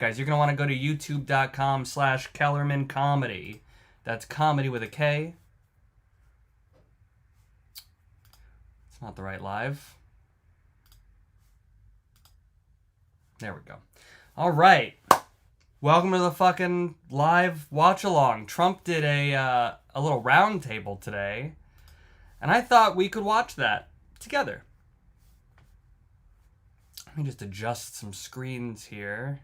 Guys, you're going to want to go to youtube.com/Kellerman Comedy. That's comedy with a K. It's not the right live. There we go. All right. Welcome to the fucking live watch-along. Trump did a little roundtable today, and I thought we could watch that together. Let me just adjust some screens here.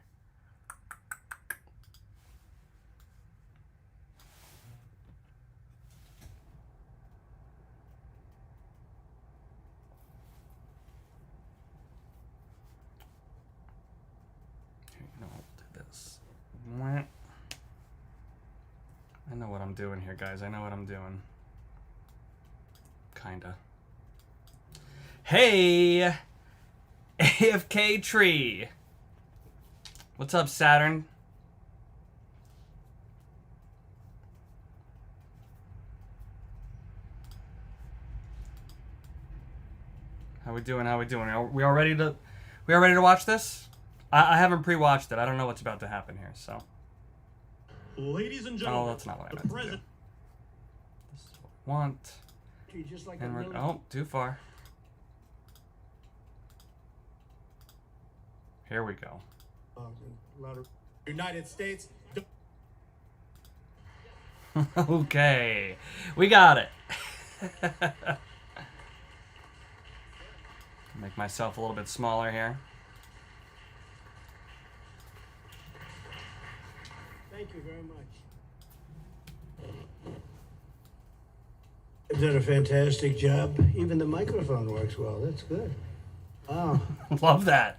I know what I'm doing here, guys. I know what I'm doing. Kinda. Hey! AFK Tree! What's up, Saturn? How we doing? How we doing? Are we all ready to watch this? I haven't pre-watched it. I don't know what's about to happen here, so. Ladies and gentlemen, oh, that's not what I meant to do. This is what we want. Just like and we're, oh, too far. Here we go. United States. Okay, we got it. Make myself a little bit smaller here. Thank you very much. You've done a fantastic job. Even the microphone works well. That's good. Wow. Love that.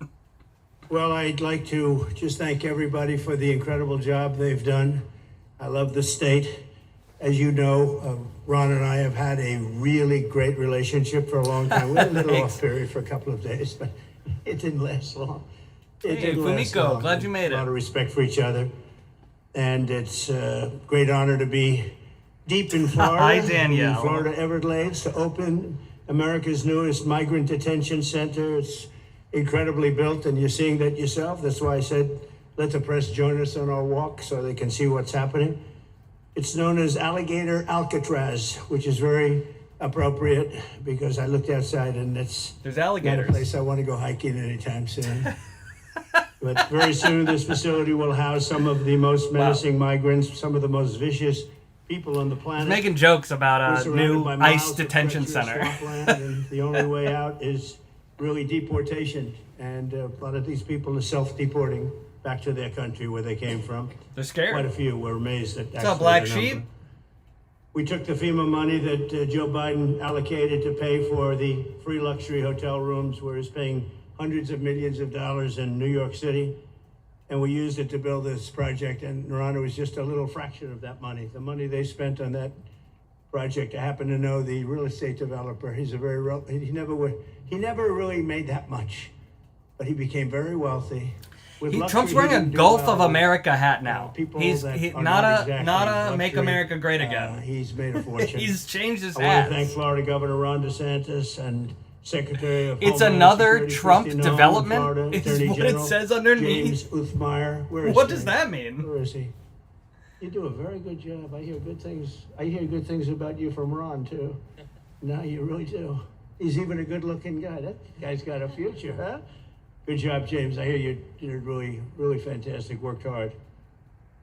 Well, I'd like to just thank everybody for the incredible job they've done. I love the state. As you know, Ron and I have had a really great relationship for a long time. We had a little off period for a couple of days, but it didn't last long. Hey, Fumiko, glad you made it. A lot of respect for each other. And it's a great honor to be deep in Florida. Hi, Danielle. In Florida Everglades to open America's newest migrant detention center. It's incredibly built, and you're seeing that yourself. That's why I said, let the press join us on our walk so they can see what's happening. It's known as Alligator Alcatraz, which is very appropriate because I looked outside and there's alligators. Not a place I want to go hiking anytime soon. But very soon this facility will house some of the most menacing migrants, some of the most vicious people on the planet. He's making jokes about a new ICE detention center. And the only way out is really deportation. And a lot of these people are self-deporting back to their country where they came from. They're scared. Quite a few were amazed at that. What's up, Black Sheep? We took the FEMA money that Joe Biden allocated to pay for the free luxury hotel rooms, where he's paying hundreds of millions of dollars in New York City, and we used it to build this project. And Ron, was just a little fraction of that money. The money they spent on that project, I happen to know the real estate developer. He's a very he never really made that much, but he became very wealthy. Trump's wearing a Gulf of America hat now. He's not a Make America Great Again. He's made a fortune. He's changed his hat. I want to thank Florida Governor Ron DeSantis and Secretary of It's Homeland another Security, Trump Kristi Noem, development, Florida, is Attorney what General it says underneath. James Uthmeyer. Where is What he? does that mean? Where is he? You do a very good job. I hear good things about you from Ron too. No, you really do. He's even a good-looking guy. That guy's got a future, huh? Good job, James. I hear you did really, really fantastic. Worked hard.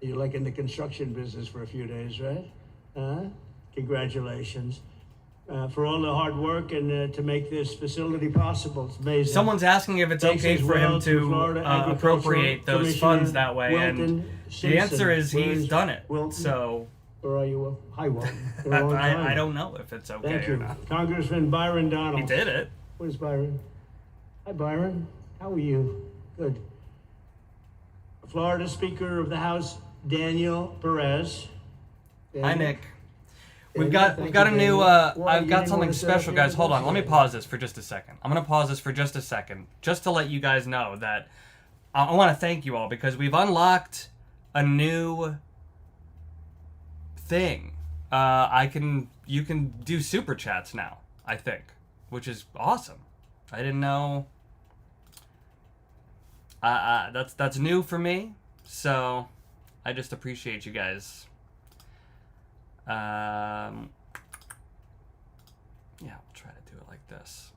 You're like in the construction business for a few days, right? Congratulations. For all the hard work and to make this facility possible. It's amazing. Someone's asking if it's okay for him to appropriate those funds that way, and the answer is he's done it. So, where are you, Will? Hi, Wilton. I don't know if it's okay Thank you. or not. Congressman Byron Donalds. He did it. Where's Byron? Hi, Byron. How are you? Good. Florida Speaker of the House, Daniel Perez. Hi, Nick. We've got a new, I've got something special, guys. Hold on, let me pause this for just a second. I'm going to pause this for just a second, just to let you guys know that I want to thank you all, because we've unlocked a new thing. You can do super chats now, I think, which is awesome. I didn't know. That's new for me. So I just appreciate you guys. Yeah, we'll try to do it like this.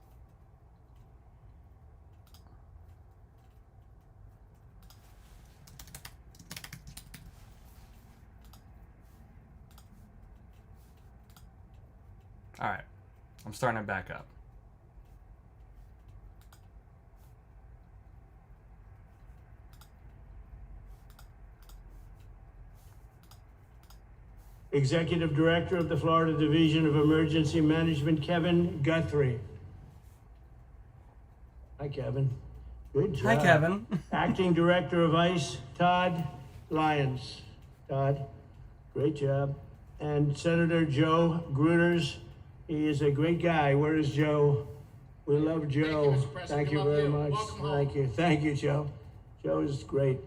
All right, I'm starting it back up. Executive Director of the Florida Division of Emergency Management, Kevin Guthrie. Hi, Kevin. Good job. Hi, Kevin. Acting Director of ICE, Todd Lyons. Todd, great job. And Senator Joe Gruters. He is a great guy. Where is Joe? We love Joe. Thank you very much. Thank you. Thank you, Joe. Joe is great.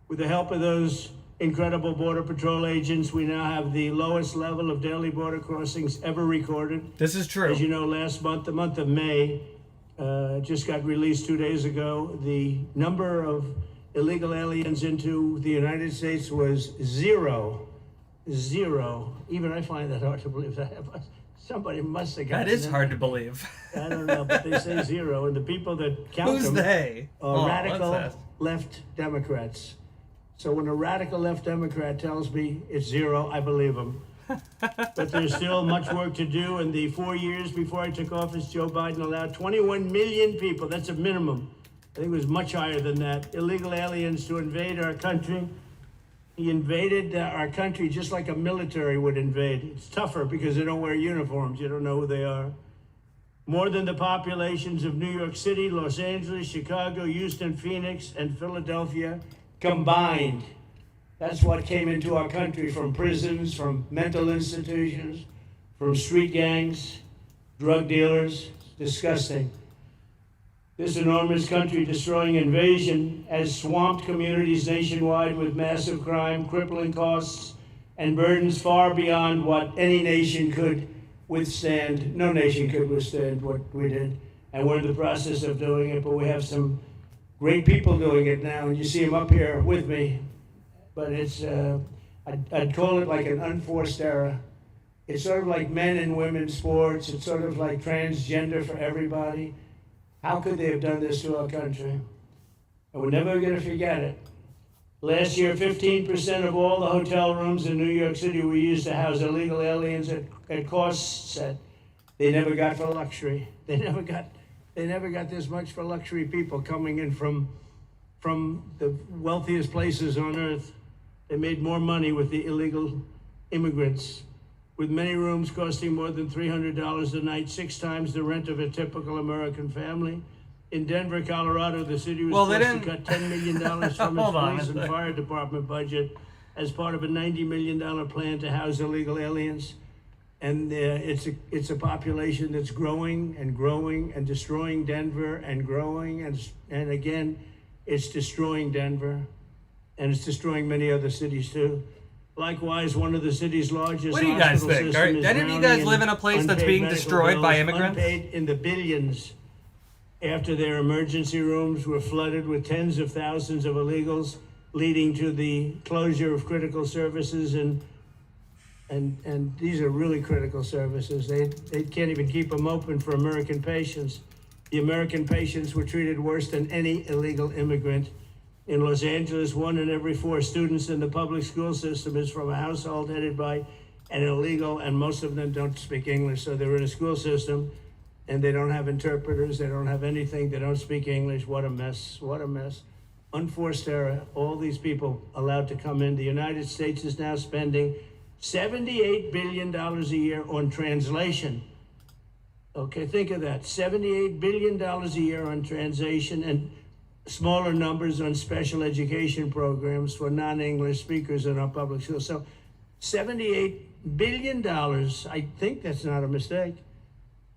With the help of those incredible Border Patrol agents, we now have the lowest level of daily border crossings ever recorded. This is true. As you know, last month, the month of May, just got released 2 days ago, the number of illegal aliens into the United States was zero. Even I find that hard to believe. Somebody must have gotten That is hard to believe. I don't know, but they say zero, and the people that count Who's them they? are radical left Democrats. So when a radical left Democrat tells me it's zero, I believe him. But there's still much work to do. In the 4 years before I took office, Joe Biden allowed 21 million people, that's a minimum, I think it was much higher than that, illegal aliens to invade our country. He invaded our country just like a military would invade. It's tougher because they don't wear uniforms. You don't know who they are. More than the populations of New York City, Los Angeles, Chicago, Houston, Phoenix, and Philadelphia combined. That's what came into our country from prisons, from mental institutions, from street gangs, drug dealers. It's disgusting. This enormous country-destroying invasion has swamped communities nationwide with massive crime, crippling costs, and burdens far beyond what any nation could withstand. No nation could withstand what we did, and we're in the process of doing it, but we have some great people doing it now, and you see them up here with me. But it's, I'd call it like an unforced era. It's sort of like men and women's sports. It's sort of like transgender for everybody. How could they have done this to our country? And we're never going to forget it. Last year, 15% of all the hotel rooms in New York City were used to house illegal aliens at costs that they never got for luxury. They never got this much for luxury people coming in from the wealthiest places on earth. They made more money with the illegal immigrants, with many rooms costing more than $300 a night, 6 times the rent of a typical American family. In Denver, Colorado, the city was forced to cut $10 million from its police and fire department budget as part of a $90 million plan to house illegal aliens. And it's a population that's growing and growing and destroying Denver and growing. And again, it's destroying Denver. And it's destroying many other cities too. Likewise, one of the city's largest What do you guys hospital think? system is Any of you guys live in a place that's being destroyed by immigrants? Unpaid in the billions after their emergency rooms were flooded with tens of thousands of illegals, leading to the closure of critical services. And these are really critical services. They can't even keep them open for American patients. The American patients were treated worse than any illegal immigrant. In Los Angeles, 1 in every 4 students in the public school system is from a household headed by an illegal, and most of them don't speak English. So they're in a school system and they don't have interpreters, they don't have anything, they don't speak English. What a mess, what a mess. Unforced error, all these people allowed to come in. The United States is now spending $78 billion a year on translation. Okay, think of that, $78 billion a year on translation, and smaller numbers on special education programs for non-English speakers in our public schools. So $78 billion, I think that's not a mistake.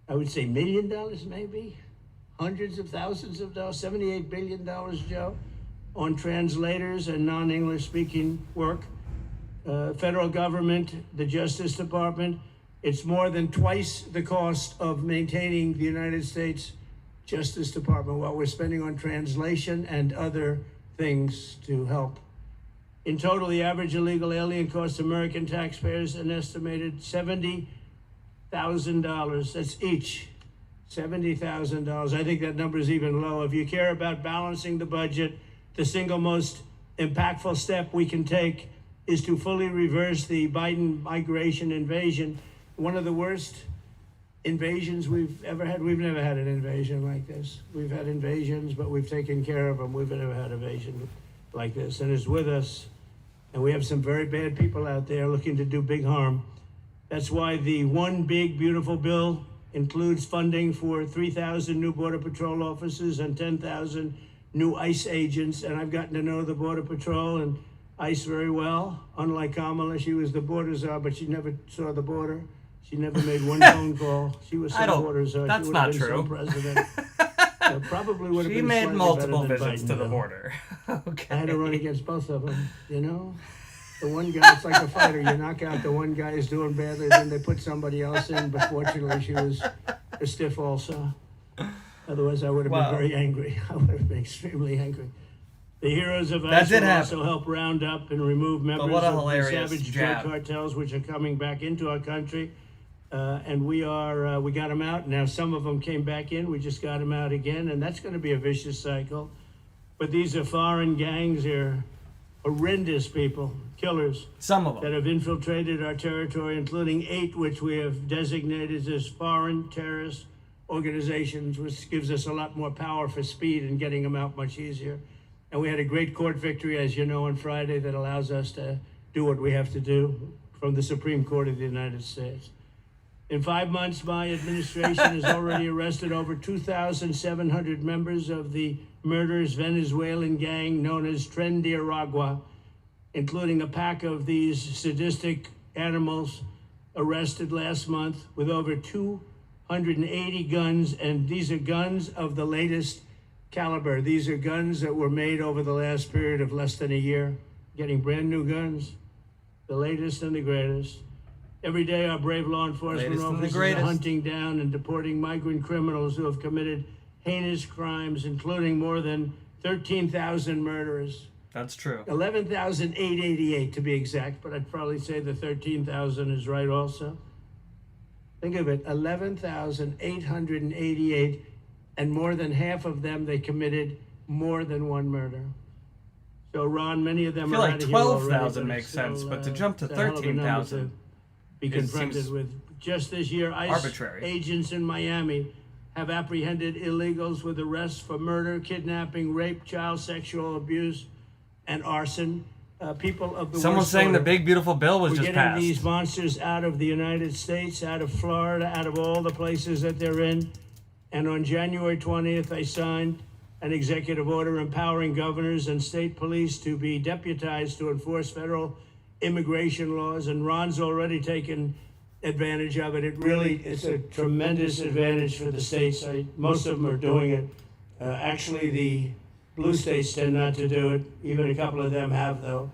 I would say $1 million maybe, hundreds of thousands of dollars, $78 billion, Joe, on translators and non-English speaking work. Federal government, the Justice Department, it's more than twice the cost of maintaining the United States Justice Department, what we're spending on translation and other things to help In total, the average illegal alien costs American taxpayers an estimated $70,000. That's each. $70,000. I think that number is even low. If you care about balancing the budget, the single most impactful step we can take is to fully reverse the Biden migration invasion. One of the worst invasions we've ever had. We've never had an invasion like this. We've had invasions, but we've taken care of them. We've never had an invasion like this, and it's with us. And we have some very bad people out there looking to do big harm. That's why the one big, beautiful bill includes funding for 3,000 new Border Patrol officers and 10,000 new ICE agents. And I've gotten to know the Border Patrol and ICE very well. Unlike Kamala, she was the border czar, but she never saw the border. She never made one phone call. She was some border czar. That's she not been true. Some president. Probably would have She been made slightly multiple better than visits Biden, to the though. border. Okay. I had to run against both of them, you know? The one guy, it's like a fighter. You knock out the one guy who's doing badly, then they put somebody else in. But fortunately, she was a stiff also. Otherwise, I would have been very angry. I would have been extremely angry. The heroes of ICE will also help round up and remove members of the savage drug cartels, which are coming back into our country. And we got them out. Now, some of them came back in. We just got them out again. And that's going to be a vicious cycle. But these are foreign gangs. They're horrendous people, killers. Some of them. That have infiltrated our territory, including 8 which we have designated as foreign terrorist organizations, which gives us a lot more power for speed and getting them out much easier. And we had a great court victory, as you know, on Friday that allows us to do what we have to do from the Supreme Court of the United States. In 5 months, my administration has already arrested over 2,700 members of the murderous Venezuelan gang known as Tren de Aragua, including a pack of these sadistic animals arrested last month with over 280 guns. And these are guns of the latest caliber. These are guns that were made over the last period of less than a year, getting brand new guns, the latest and the greatest. Every day, our brave law enforcement officers are hunting down and deporting migrant criminals who have committed heinous crimes, including more than 13,000 murders. That's true. 11,888 to be exact, but I'd probably say the 13,000 is right also. Think of it, 11,888, and more than half of them, they committed more than one murder. So, Ron, many of them I feel like 12,000 makes sense, but to jump to 13,000 be confronted with. Just this year, ICE agents in Miami have apprehended illegals with arrests for murder, kidnapping, rape, child sexual abuse, and arson. People of the Someone's saying the big beautiful bill was just passed. We're getting these monsters out of the United States, out of Florida, out of all the places that they're in. And on January 20th, I signed an executive order empowering governors and state police to be deputized to enforce federal immigration laws, and Ron's already taken advantage of it. It's a tremendous advantage for the states. Most of them are doing it. Actually, the blue states tend not to do it. Even a couple of them have, though.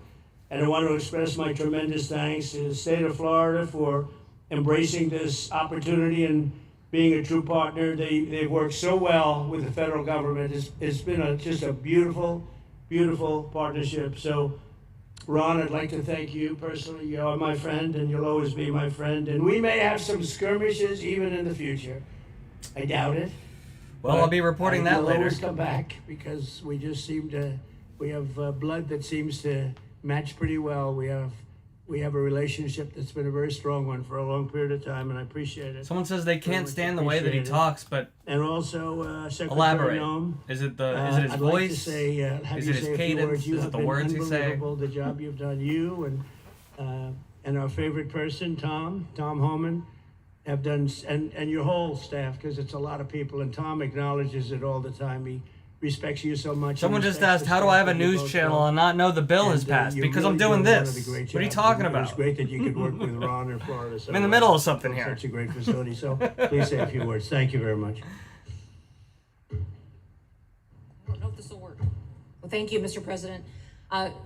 And I want to express my tremendous thanks to the state of Florida for embracing this opportunity and being a true partner. They've worked so well with the federal government. It's been just a beautiful, beautiful partnership. So, Ron, I'd like to thank you personally. You are my friend, and you'll always be my friend. And we may have some skirmishes even in the future. I doubt it. Well, I'll be reporting that later. We'll always come back because we just we have blood that seems to match pretty well. We have a relationship that's been a very strong one for a long period of time, and I appreciate it. Someone says they can't stand the way that he talks, but and also Secretary elaborate. Noam. Is it his I'd voice? Like to say, is it his cadence? Is it the words he's saying? The job you've done, you and our favorite person, Tom Homan, have done, and your whole staff, because it's a lot of people, and Tom acknowledges it all the time. He respects you so much. Someone just asked, how do I have a news channel and not know the bill has passed? Because I'm doing this. What are you talking about? It's great that you could work with Ron in Florida. So I'm in the middle of something here. Such a great facility. So please say a few words. Thank you very much. I don't know if this will work. Well, thank you, Mr. President.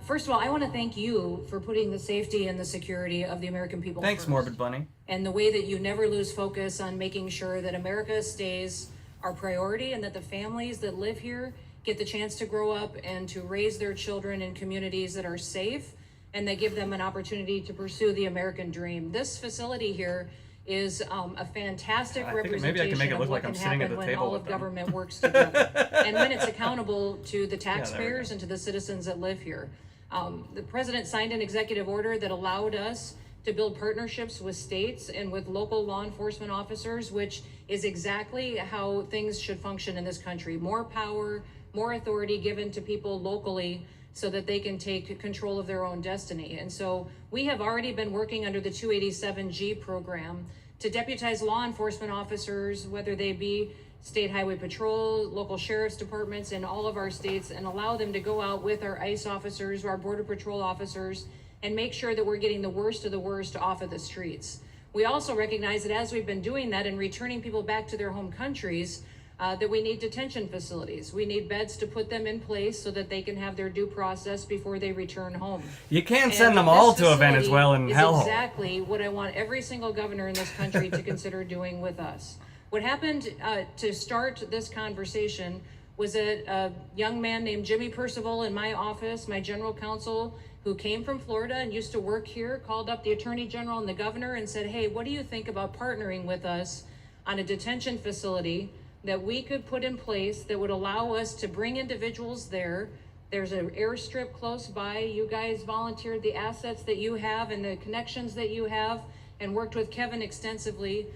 First of all, I want to thank you for putting the safety and the security of the American people Thanks, first. Morbid Bunny. And the way that you never lose focus on making sure that America stays our priority and that the families that live here get the chance to grow up and to raise their children in communities that are safe and that give them an opportunity to pursue the American dream. This facility here is a fantastic representation of what can happen when all of government works together, and when it's accountable to the taxpayers and to the citizens that live here. The president signed an executive order that allowed us to build partnerships with states and with local law enforcement officers, which is exactly how things should function in this country. More power, more authority given to people locally so that they can take control of their own destiny. And so we have already been working under the 287G program to deputize law enforcement officers, whether they be state highway patrol, local sheriff's departments in all of our states, and allow them to go out with our ICE officers, our border patrol officers, and make sure that we're getting the worst of the worst off of the streets. We also recognize that as we've been doing that and returning people back to their home countries, that we need detention facilities. We need beds to put them in place so that they can have their due process before they return home. You can't send them all to a Venezuelan hellhole. Exactly what I want every single governor in this country to consider doing with us. What happened to start this conversation was a young man named Jimmy Percival in my office, my general counsel, who came from Florida and used to work here, called up the Attorney General and the governor and said, hey, what do you think about partnering with us on a detention facility that we could put in place that would allow us to bring individuals there? There's an airstrip close by. You guys volunteered the assets that you have and the connections that you have and worked with Kevin extensively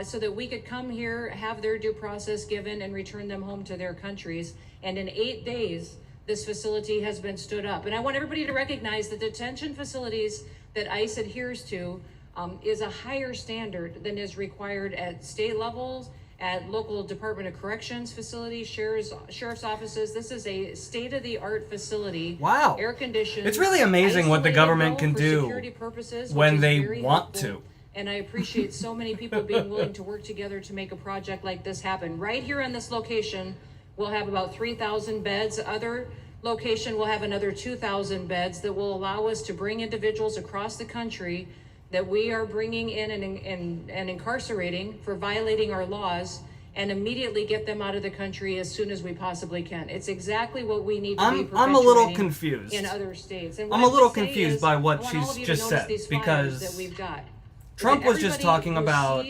so that we could come here, have their due process given, and return them home to their countries. And in 8 days, this facility has been stood up. And I want everybody to recognize the detention facilities that ICE adheres to is a higher standard than is required at state levels, at local Department of Corrections facilities, sheriff's offices. This is a state-of-the-art facility. Wow. Air-conditioned. It's really amazing what the government can do when they want to. And I appreciate so many people being willing to work together to make a project like this happen. Right here on this location, we'll have about 3,000 beds. Other location will have another 2,000 beds that will allow us to bring individuals across the country that we are bringing in and incarcerating for violating our laws, and immediately get them out of the country as soon as we possibly can. It's exactly what we need to be perpetuating. I'm a little confused in other states. And I'm a little confused by what she's just said, because that we've got. Trump was just talking about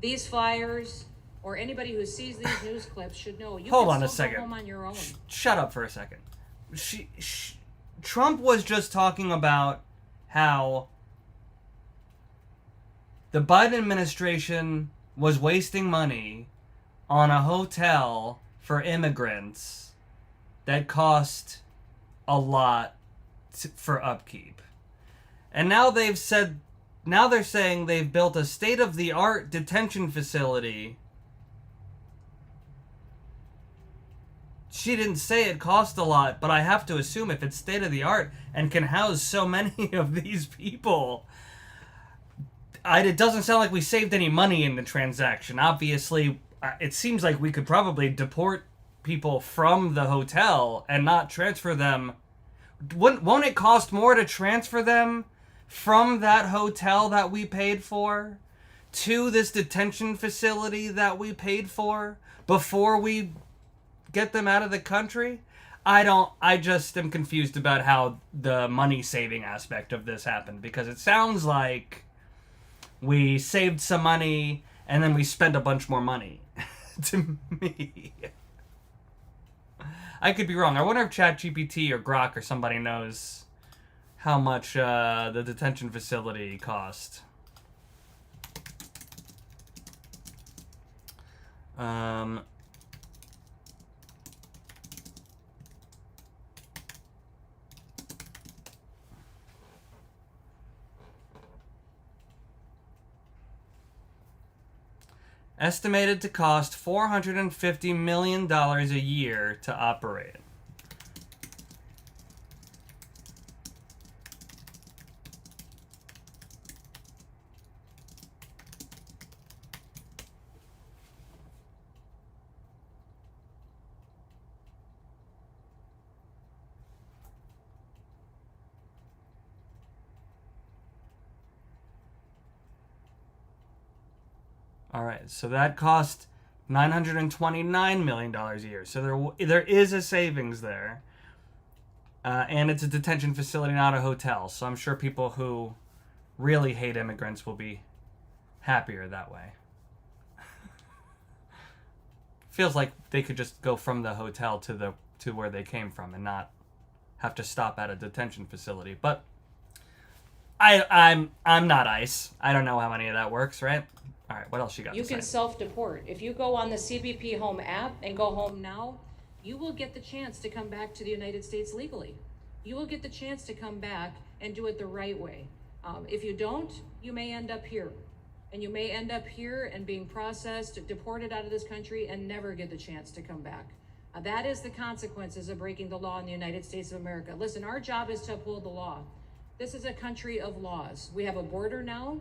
These flyers, or anybody who sees these news clips should know you Hold can on a still second. go home on your own. Shut up for a second. Trump was just talking about how the Biden administration was wasting money on a hotel for immigrants that cost a lot for upkeep. And now they're saying they've built a state-of-the-art detention facility. She didn't say it cost a lot, but I have to assume if it's state-of-the-art and can house so many of these people, it doesn't sound like we saved any money in the transaction. Obviously, it seems like we could probably deport people from the hotel and not transfer them. Won't it cost more to transfer them from that hotel that we paid for to this detention facility that we paid for before we get them out of the country? I just am confused about how the money saving aspect of this happened, because it sounds like we saved some money and then we spent a bunch more money. To me, I could be wrong. I wonder if ChatGPT or Grok or somebody knows how much the detention facility cost. Estimated to cost $450 million a year to operate. All right, so that cost $929 million a year. So there is a savings there. And it's a detention facility, not a hotel. So I'm sure people who really hate immigrants will be happier that way. Feels like they could just go from the hotel to where they came from and not have to stop at a detention facility. But I'm not ICE. I don't know how any of that works, right? All right, what else you got? You can self-deport. If you go on the CBP Home app and go home now, you will get the chance to come back to the United States legally. You will get the chance to come back and do it the right way. If you don't, you may end up here. And you may end up here and being processed, deported out of this country, and never get the chance to come back. That is the consequences of breaking the law in the United States of America. Listen, our job is to uphold the law. This is a country of laws. We have a border now,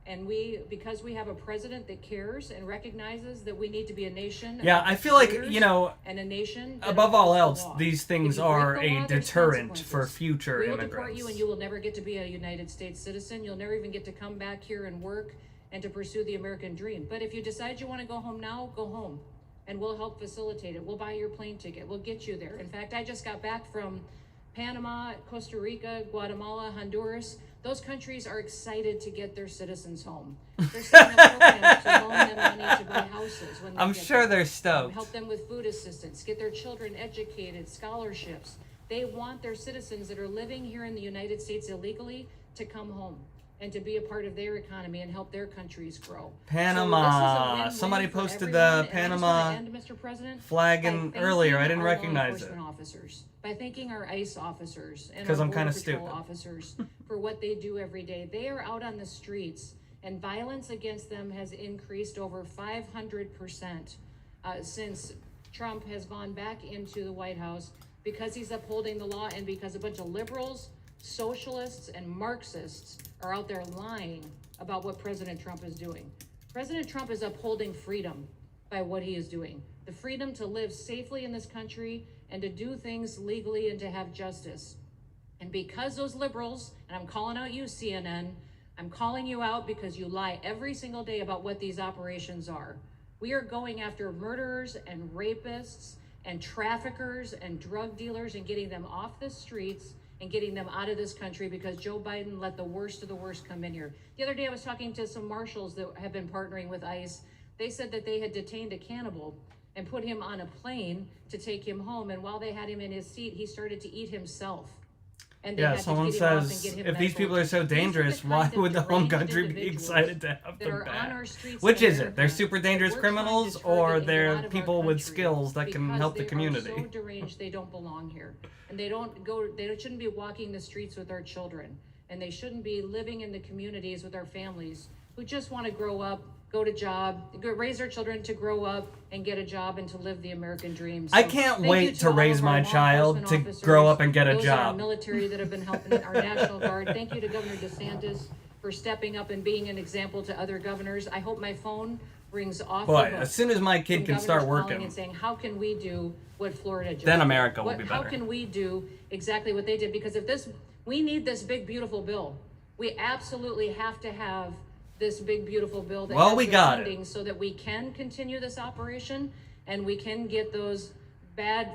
and because we have a president that cares and recognizes that we need to be a nation. Yeah, I feel like, and a nation above all else, these things are a deterrent for future immigrants. We will deport you, and you will never get to be a United States citizen. You'll never even get to come back here and work and to pursue the American dream. But if you decide you want to go home now, go home. And we'll help facilitate it. We'll buy your plane ticket. We'll get you there. In fact, I just got back from Panama, Costa Rica, Guatemala, Honduras. Those countries are excited to get their citizens home. They're setting up programs to loan them money to buy houses. When I'm sure they're stoked. Help them with food assistance, get their children educated, scholarships. They want their citizens that are living here in the United States illegally to come home and to be a part of their economy and help their countries grow. Panama. So somebody posted the Panama flag in earlier. I didn't recognize it. Officers, by thanking our ICE officers and our Border Patrol stupid. Officers for what they do every day. They are out on the streets, and violence against them has increased over 500% since Trump has gone back into the White House, because he's upholding the law and because a bunch of liberals, socialists, and Marxists are out there lying about what President Trump is doing. President Trump is upholding freedom by what he is doing. The freedom to live safely in this country and to do things legally and to have justice. And because those liberals, and I'm calling out you, CNN, I'm calling you out because you lie every single day about what these operations are. We are going after murderers and rapists and traffickers and drug dealers and getting them off the streets and getting them out of this country because Joe Biden let the worst of the worst come in here. The other day I was talking to some marshals that have been partnering with ICE. They said that they had detained a cannibal and put him on a plane to take him home, and while they had him in his seat, he started to eat himself. And yeah, someone says, if these people are so dangerous, why would the home country be excited to have them back? Which is it? They're super dangerous criminals, or they're people with skills that can help the community? They are so deranged, they don't belong here. And they shouldn't be walking the streets with our children. And they shouldn't be living in the communities with our families who just want to grow up, go to job, raise their children to grow up and get a job and to live the American dream. So I can't wait to raise my child to grow up and get a job. Those are our military that have been helping our National Guard. Thank you to Governor DeSantis for stepping up and being an example to other governors. I hope my phone rings off. Boy, as soon as my kid can start working and saying, how can we do what Florida did? Then America will be better. How can we do exactly what they did? Because we need this big, beautiful bill. We absolutely have to have this big, beautiful bill that has we got funding so that we can continue this operation and we can get those bad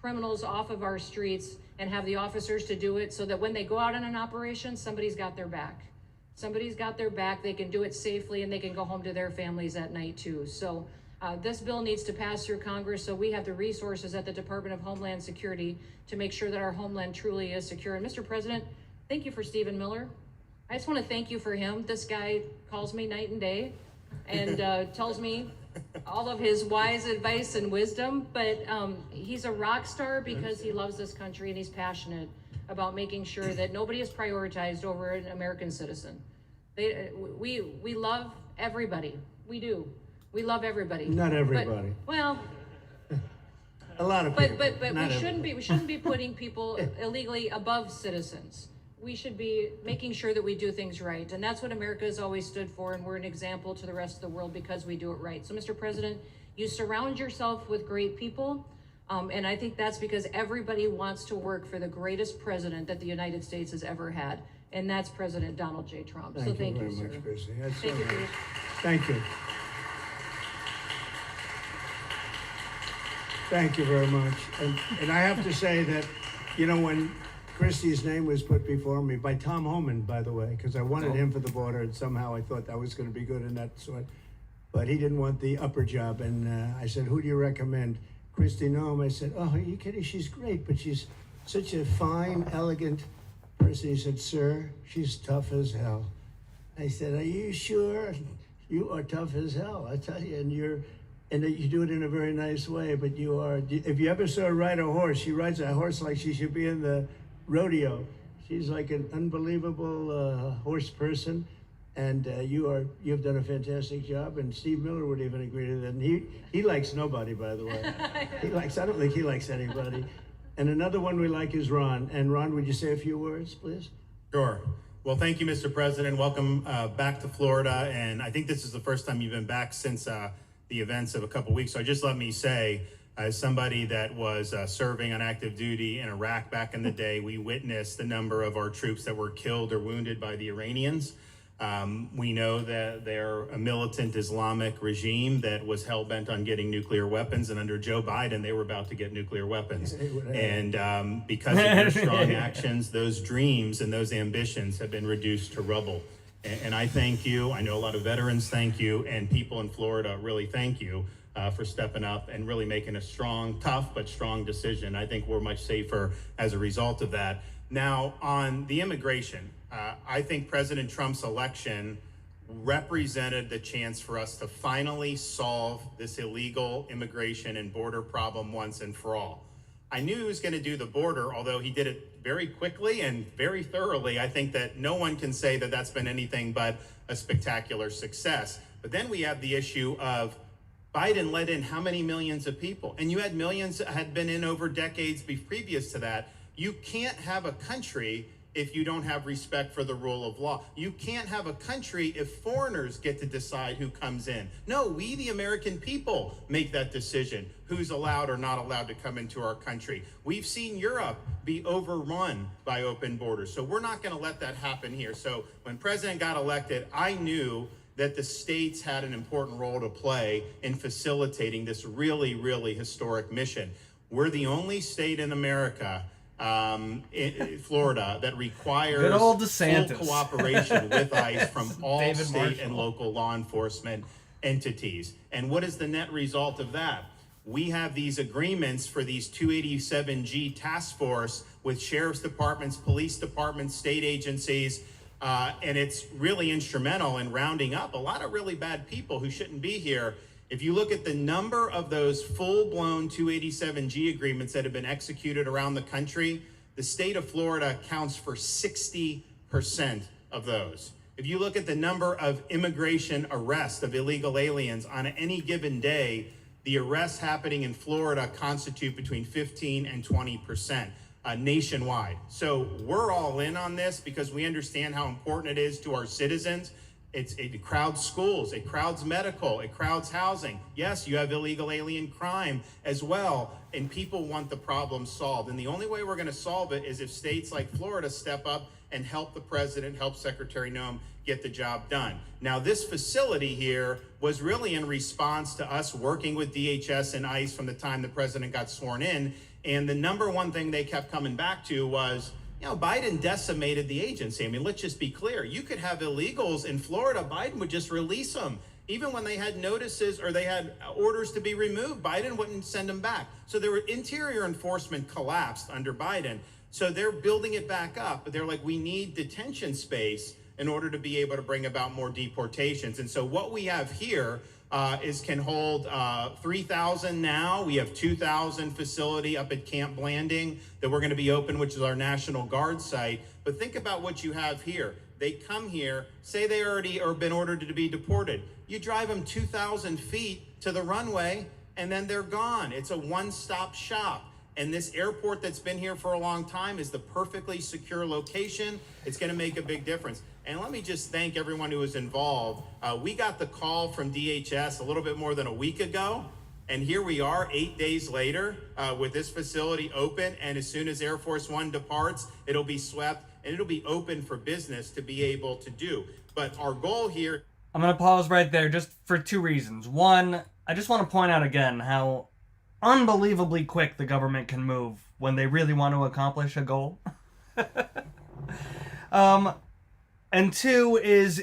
criminals off of our streets and have the officers to do it so that when they go out on an operation, somebody's got their back. Somebody's got their back, they can do it safely, and they can go home to their families at night too. So this bill needs to pass through Congress so we have the resources at the Department of Homeland Security to make sure that our homeland truly is secure. And Mr. President, thank you for Stephen Miller. I just want to thank you for him. This guy calls me night and day and tells me all of his wise advice and wisdom, but he's a rock star because he loves this country and he's passionate about making sure that nobody is prioritized over an American citizen. We love everybody. We do. We love everybody. Not everybody. A lot of people. But we shouldn't be putting people illegally above citizens. We should be making sure that we do things right. And that's what America has always stood for. And we're an example to the rest of the world because we do it right. So, Mr. President, you surround yourself with great people. And I think that's because everybody wants to work for the greatest president that the United States has ever had. And that's President Donald J. Trump. Thank you very much, Chrissy. Thank you. Thank you. Thank you very much. And I have to say that You know, when Christie's name was put before me by Tom Homan, by the way, because I wanted him for the border, and somehow I thought that was going to be good in that sort. But he didn't want the upper job, and I said, "Who do you recommend?" Christie Noem. I said, "Oh, are you kidding? She's great, but she's such a fine, elegant person." He said, "Sir, she's tough as hell." I said, "Are you sure? You are tough as hell, I tell you, and you do it in a very nice way, but you are, if you ever saw her ride a horse, she rides a horse like she should be in the rodeo. She's like an unbelievable horse person, and you've done a fantastic job, and Steve Miller would even agree to that, and he likes nobody, by the way. I don't think he likes anybody. And another one we like is Ron. And Ron, would you say a few words, please? Sure. Well, thank you, Mr. President. Welcome back to Florida. And I think this is the first time you've been back since the events of a couple weeks. So just let me say, as somebody that was serving on active duty in Iraq back in the day, we witnessed the number of our troops that were killed or wounded by the Iranians. We know that they're a militant Islamic regime that was hell-bent on getting nuclear weapons, and under Joe Biden, they were about to get nuclear weapons. And because of their strong actions, those dreams and those ambitions have been reduced to rubble. And I thank you. I know a lot of veterans thank you, and people in Florida really thank you for stepping up and really making a strong, tough, but strong decision. I think we're much safer as a result of that. Now, on the immigration, I think President Trump's election represented the chance for us to finally solve this illegal immigration and border problem once and for all. I knew he was going to do the border, although he did it very quickly and very thoroughly. I think that no one can say that that's been anything but a spectacular success. But then we have the issue of Biden let in how many millions of people? And you had millions that had been in over decades previous to that. You can't have a country if you don't have respect for the rule of law. You can't have a country if foreigners get to decide who comes in. No, we, the American people, make that decision, who's allowed or not allowed to come into our country. We've seen Europe be overrun by open borders, so we're not going to let that happen here. So when President got elected, I knew that the states had an important role to play in facilitating this really, really historic mission. We're the only state in America, Florida, that requires full cooperation with ICE from all state and local law enforcement entities. And what is the net result of that? We have these agreements for these 287G task force with sheriff's departments, police departments, state agencies, and it's really instrumental in rounding up a lot of really bad people who shouldn't be here. If you look at the number of those full-blown 287G agreements that have been executed around the country, the state of Florida accounts for 60% of those. If you look at the number of immigration arrests of illegal aliens on any given day, the arrests happening in Florida constitute between 15 and 20%. Nationwide. So we're all in on this because we understand how important it is to our citizens. It crowds schools, it crowds medical, it crowds housing. Yes, you have illegal alien crime as well, and people want the problem solved. And the only way we're going to solve it is if states like Florida step up and help the president, help Secretary Noem get the job done. Now, this facility here was really in response to us working with DHS and ICE from the time the president got sworn in. And the number one thing they kept coming back to was, you know, Biden decimated the agency. I mean, let's just be clear. You could have illegals in Florida. Biden would just release them. Even when they had notices or they had orders to be removed, Biden wouldn't send them back. So their interior enforcement collapsed under Biden. So they're building it back up. But they're like, we need detention space in order to be able to bring about more deportations. And so what we have here can hold 3,000 now. We have 2,000 facility up at Camp Blanding that we're going to be open, which is our National Guard site. But think about what you have here. They come here, say they already are been ordered to be deported. You drive them 2,000 feet to the runway, and then they're gone. It's a one-stop shop. And this airport that's been here for a long time is the perfectly secure location. It's going to make a big difference. And let me just thank everyone who was involved. We got the call from DHS a little bit more than a week ago. And here we are 8 days later with this facility open. And as soon as Air Force One departs, it'll be swept and it'll be open for business to be able to do. But our goal here... I'm going to pause right there just for two reasons. One, I just want to point out again how unbelievably quick the government can move when they really want to accomplish a goal. And two is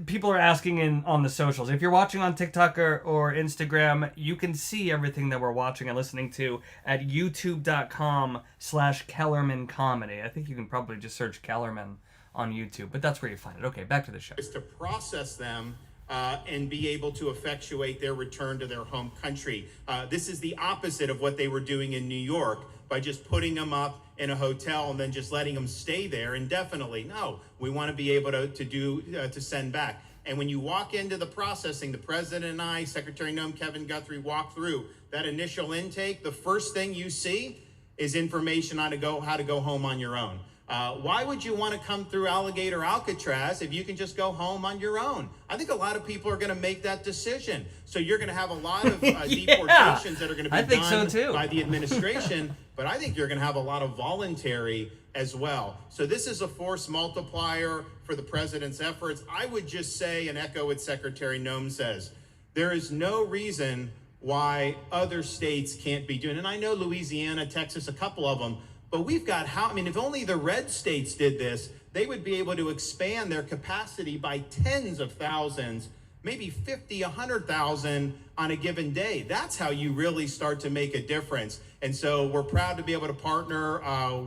people are asking on the socials. If you're watching on TikTok or Instagram, you can see everything that we're watching and listening to at youtube.com/Kellerman Comedy. I think you can probably just search Kellerman on YouTube, but that's where you find it. Okay, back to the show. Is to process them and be able to effectuate their return to their home country. This is the opposite of what they were doing in New York by just putting them up in a hotel and then just letting them stay there indefinitely. No, we want to be able to send back. And when you walk into the processing, the president and I, Secretary Noem, Kevin Guthrie, walk through that initial intake. The first thing you see is information on how to go home on your own. Why would you want to come through Alligator Alcatraz if you can just go home on your own? I think a lot of people are going to make that decision. So you're going to have a lot of deportations that are going to be done by the administration, but I think you're going to have a lot of voluntary as well. So this is a force multiplier for the president's efforts. I would just say and echo what Secretary Noem says. There is no reason why other states can't be doing it. And I know Louisiana, Texas, a couple of them, but we've got if only the red states did this, they would be able to expand their capacity by tens of thousands, maybe 50, 100,000 on a given day. That's how you really start to make a difference. And so we're proud to be able to partner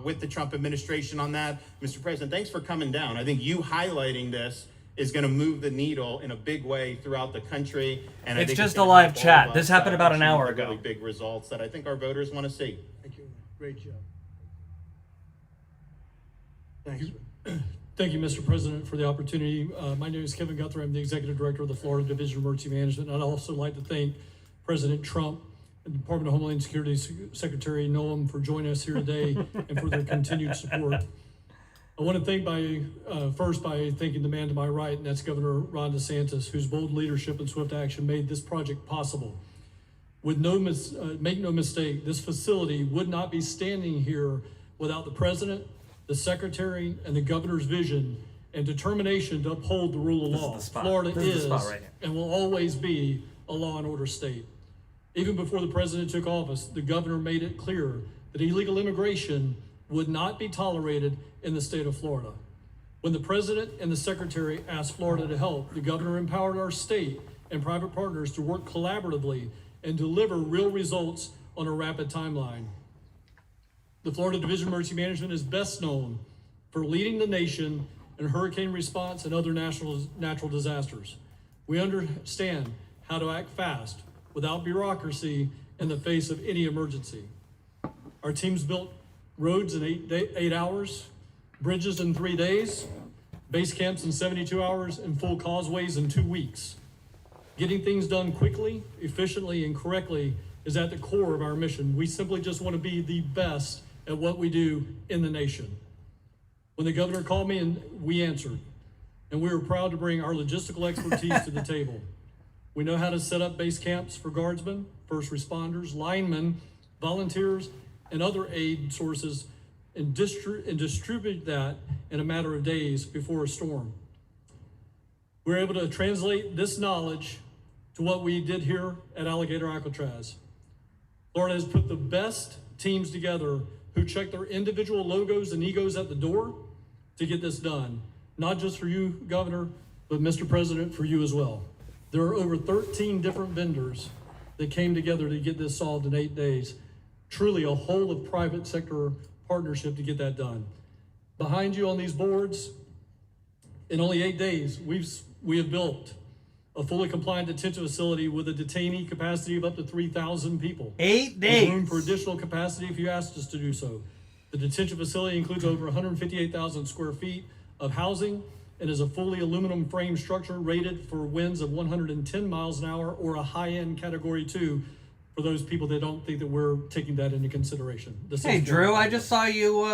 with the Trump administration on that. Mr. President, thanks for coming down. I think you highlighting this is going to move the needle in a big way throughout the country. And it's just a live chat. This happened about an hour ago. Really big results that I think our voters want to see. Thank you. Great job. Thanks. Thank you, Mr. President, for the opportunity. My name is Kevin Guthrie. I'm the Executive Director of the Florida Division of Emergency Management. I'd also like to thank President Trump and the Department of Homeland Security Secretary Noem for joining us here today and for their continued support. I want to thank first by thanking the man to my right, and that's Governor Ron DeSantis, whose bold leadership and swift action made this project possible. Make no mistake, this facility would not be standing here without the President, the Secretary, and the Governor's vision and determination to uphold the rule of law. Florida is and will always be a law and order state. Even before the President took office, the Governor made it clear that illegal immigration would not be tolerated in the state of Florida. When the President and the Secretary asked Florida to help, the Governor empowered our state and private partners to work collaboratively and deliver real results on a rapid timeline. The Florida Division of Emergency Management is best known for leading the nation in hurricane response and other natural disasters. We understand how to act fast without bureaucracy in the face of any emergency. Our teams built roads in 8 hours, bridges in 3 days, base camps in 72 hours, and full causeways in 2 weeks. Getting things done quickly, efficiently, and correctly is at the core of our mission. We simply just want to be the best at what we do in the nation. When the Governor called me, and we answered, and we were proud to bring our logistical expertise to the table. We know how to set up base camps for guardsmen, first responders, linemen, volunteers, and other aid sources, and distribute that in a matter of days before a storm. We're able to translate this knowledge to what we did here at Alligator Alcatraz. Florida has put the best teams together who check their individual logos and egos at the door to get this done. Not just for you, Governor, but Mr. President, for you as well. There are over 13 different vendors that came together to get this solved in 8 days. Truly a whole of private sector partnership to get that done. Behind you on these boards, in only 8 days, we have built a fully compliant detention facility with a detainee capacity of up to 3,000 people. 8 days. There's room for additional capacity if you asked us to do so. The detention facility includes over 158,000 square feet of housing and is a fully aluminum frame structure rated for winds of 110 miles an hour or a high-end Category 2 for those people that don't think that we're taking that into consideration. Hey, Drew, I just saw you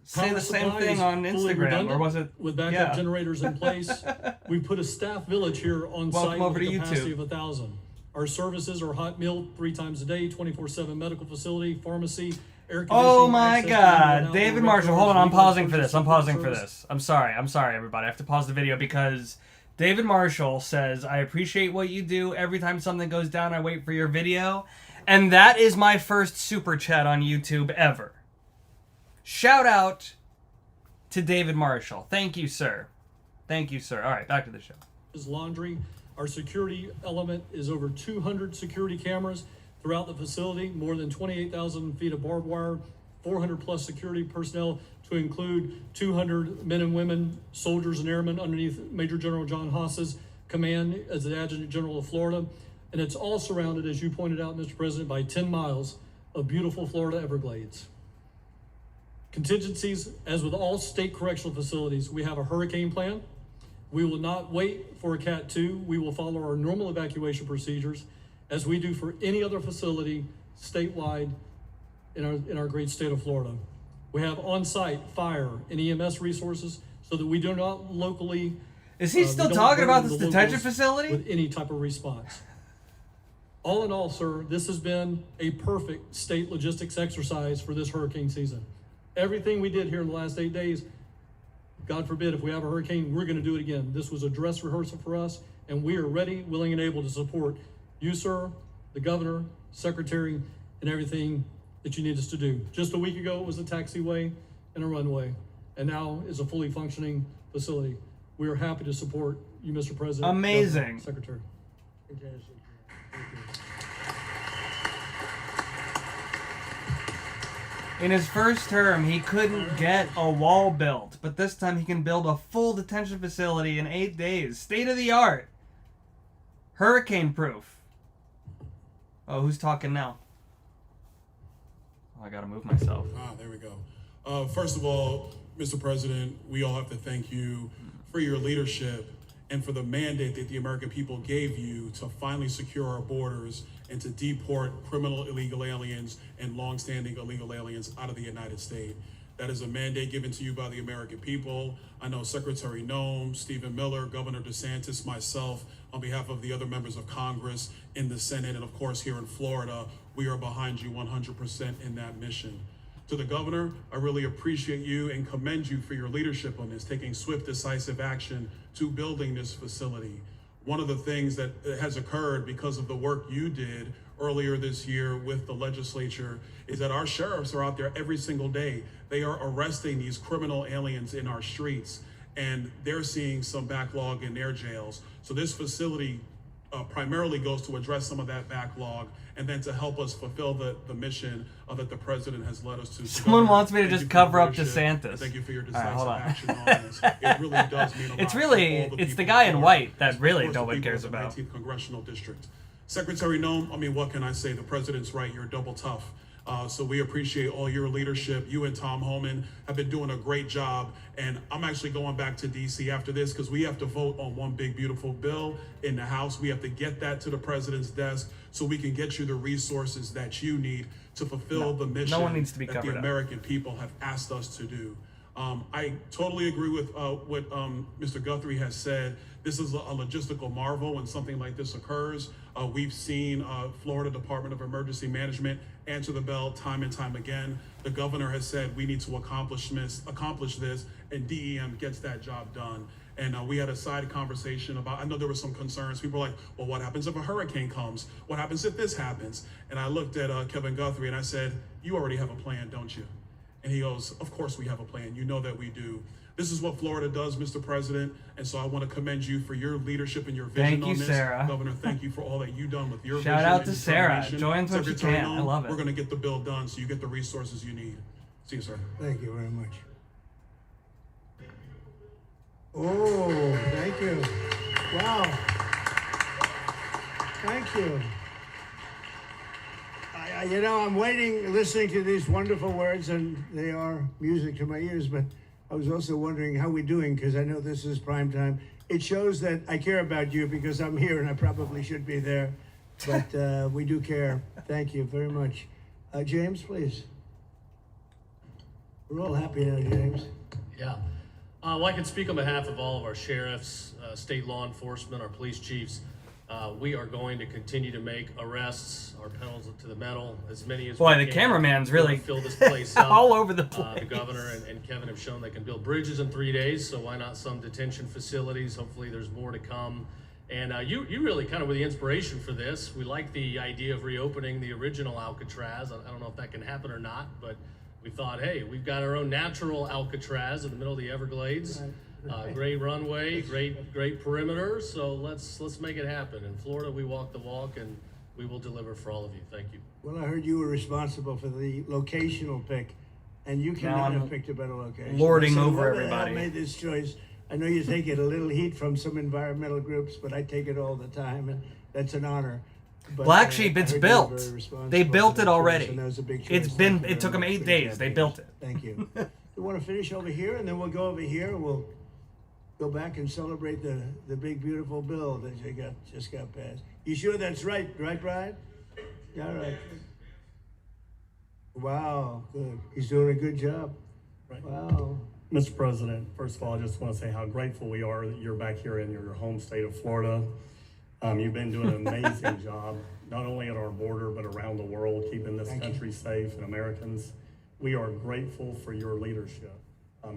say the same thing on Instagram, or was it? With backup generators in place. We put a staff village here on site with a capacity of 1,000. Our services are hot meal 3 times a day, 24/7 medical facility, pharmacy, air conditioning. Oh my God, David Marshall, hold on, I'm pausing for this. I'm sorry, everybody. I have to pause the video because David Marshall says, I appreciate what you do. Every time something goes down, I wait for your video. And that is my first super chat on YouTube ever. Shout out to David Marshall. Thank you, sir. Thank you, sir. All right, back to the show. Is laundry. Our security element is over 200 security cameras throughout the facility, more than 28,000 feet of barbed wire, 400 plus security personnel to include 200 men and women, soldiers and airmen underneath Major General John Haas's command as the Adjutant General of Florida. And it's all surrounded, as you pointed out, Mr. President, by 10 miles of beautiful Florida Everglades. Contingencies, as with all state correctional facilities, we have a hurricane plan. We will not wait for a Cat 2. We will follow our normal evacuation procedures as we do for any other facility statewide in our great state of Florida. We have on-site fire and EMS resources so that we do not locally... Is he still talking about this detention facility? With any type of response. All in all, sir, this has been a perfect state logistics exercise for this hurricane season. Everything we did here in the last 8 days, God forbid, if we have a hurricane, we're going to do it again. This was a dress rehearsal for us, and we are ready, willing, and able to support you, sir, the governor, secretary, and everything that you need us to do. Just a week ago, it was a taxiway and a runway, and now is a fully functioning facility. We are happy to support you, Mr. President. Amazing. Governor, Secretary. Fantastic. Thank you. In his first term, he couldn't get a wall built, but this time he can build a full detention facility in 8 days. State of the art. Hurricane proof. Oh, who's talking now? Oh, I gotta move myself. There we go. First of all, Mr. President, we all have to thank you for your leadership and for the mandate that the American people gave you to finally secure our borders and to deport criminal illegal aliens and longstanding illegal aliens out of the United States. That is a mandate given to you by the American people. I know Secretary Noem, Stephen Miller, Governor DeSantis, myself, on behalf of the other members of Congress in the Senate, and of course here in Florida, we are behind you 100% in that mission. To the governor, I really appreciate you and commend you for your leadership on this, taking swift, decisive action to building this facility. One of the things that has occurred because of the work you did earlier this year with the legislature is that our sheriffs are out there every single day. They are arresting these criminal aliens in our streets, and they're seeing some backlog in their jails. So this facility primarily goes to address some of that backlog and then to help us fulfill the mission that the president has led us to. Someone wants me to just cover up DeSantis. Thank you for your decisive action on this. It really does mean a lot. It's the guy in white that really nobody cares about. 19th Congressional District. Secretary Noem, I mean, what can I say? The president's right. You're double tough. So we appreciate all your leadership. You and Tom Homan have been doing a great job. And I'm actually going back to DC after this because we have to vote on one big, beautiful bill in the House. We have to get that to the president's desk so we can get you the resources that you need to fulfill the mission that the American people have asked us to do. I totally agree with what Mr. Guthrie has said. This is a logistical marvel when something like this occurs. We've seen Florida Department of Emergency Management answer the bell time and time again. The governor has said we need to accomplish this, and DEM gets that job done. And we had a side conversation about, I know there were some concerns. People were like, well, what happens if a hurricane comes? What happens if this happens? And I looked at Kevin Guthrie and I said, you already have a plan, don't you? And he goes, of course we have a plan. You know that we do. This is what Florida does, Mr. President. And so I want to commend you for your leadership and your vision on this. Sarah. Governor, thank you for all that you've done with your vision. Shout out to Sarah. Joins when she can. I love it. We're going to get the bill done so you get the resources you need. See you, sir. Thank you very much. Oh, thank you. Wow. Thank you. I'm waiting, listening to these wonderful words, and they are music to my ears, but I was also wondering how we're doing, because I know this is prime time. It shows that I care about you because I'm here and I probably should be there, but we do care. Thank you very much. James, please. We're all happy now, James. Yeah. Well, I can speak on behalf of all of our sheriffs, state law enforcement, our police chiefs. We are going to continue to make arrests, our pedals to the metal, as many as we can. Boy, the cameraman's really fill this place up. all over the place. The governor and Kevin have shown they can build bridges in 3 days, so why not some detention facilities? Hopefully there's more to come. And you really kind of were the inspiration for this. We like the idea of reopening the original Alcatraz. I don't know if that can happen or not, but We thought, hey, we've got our own natural Alcatraz in the middle of the Everglades. Great runway, great perimeter. So let's make it happen. In Florida, we walk the walk, and we will deliver for all of you. Thank you. Well, I heard you were responsible for the locational pick, and you cannot have picked a better location. Lording So over whoever the hell everybody. made this choice. I know you take it a little heat from some environmental groups, but I take it all the time, and that's an honor. But, Black Sheep, it's I heard you were built. very responsible They built for it that already. choice, and that was a big choice. It Thank you took them very 8 much for days. your They built it. Thank you. You want to finish over here, and then we'll go over here, and we'll go back and celebrate the big, beautiful bill that you just got passed. You sure that's right, Brian? Yeah, all right. Wow, good. He's doing a good job. Right. Wow. Mr. President, first of all, I just want to say how grateful we are that you're back here in your home state of Florida. You've been doing an amazing job, not only at our border, but around the world, keeping this country safe and Americans. We are grateful for your leadership.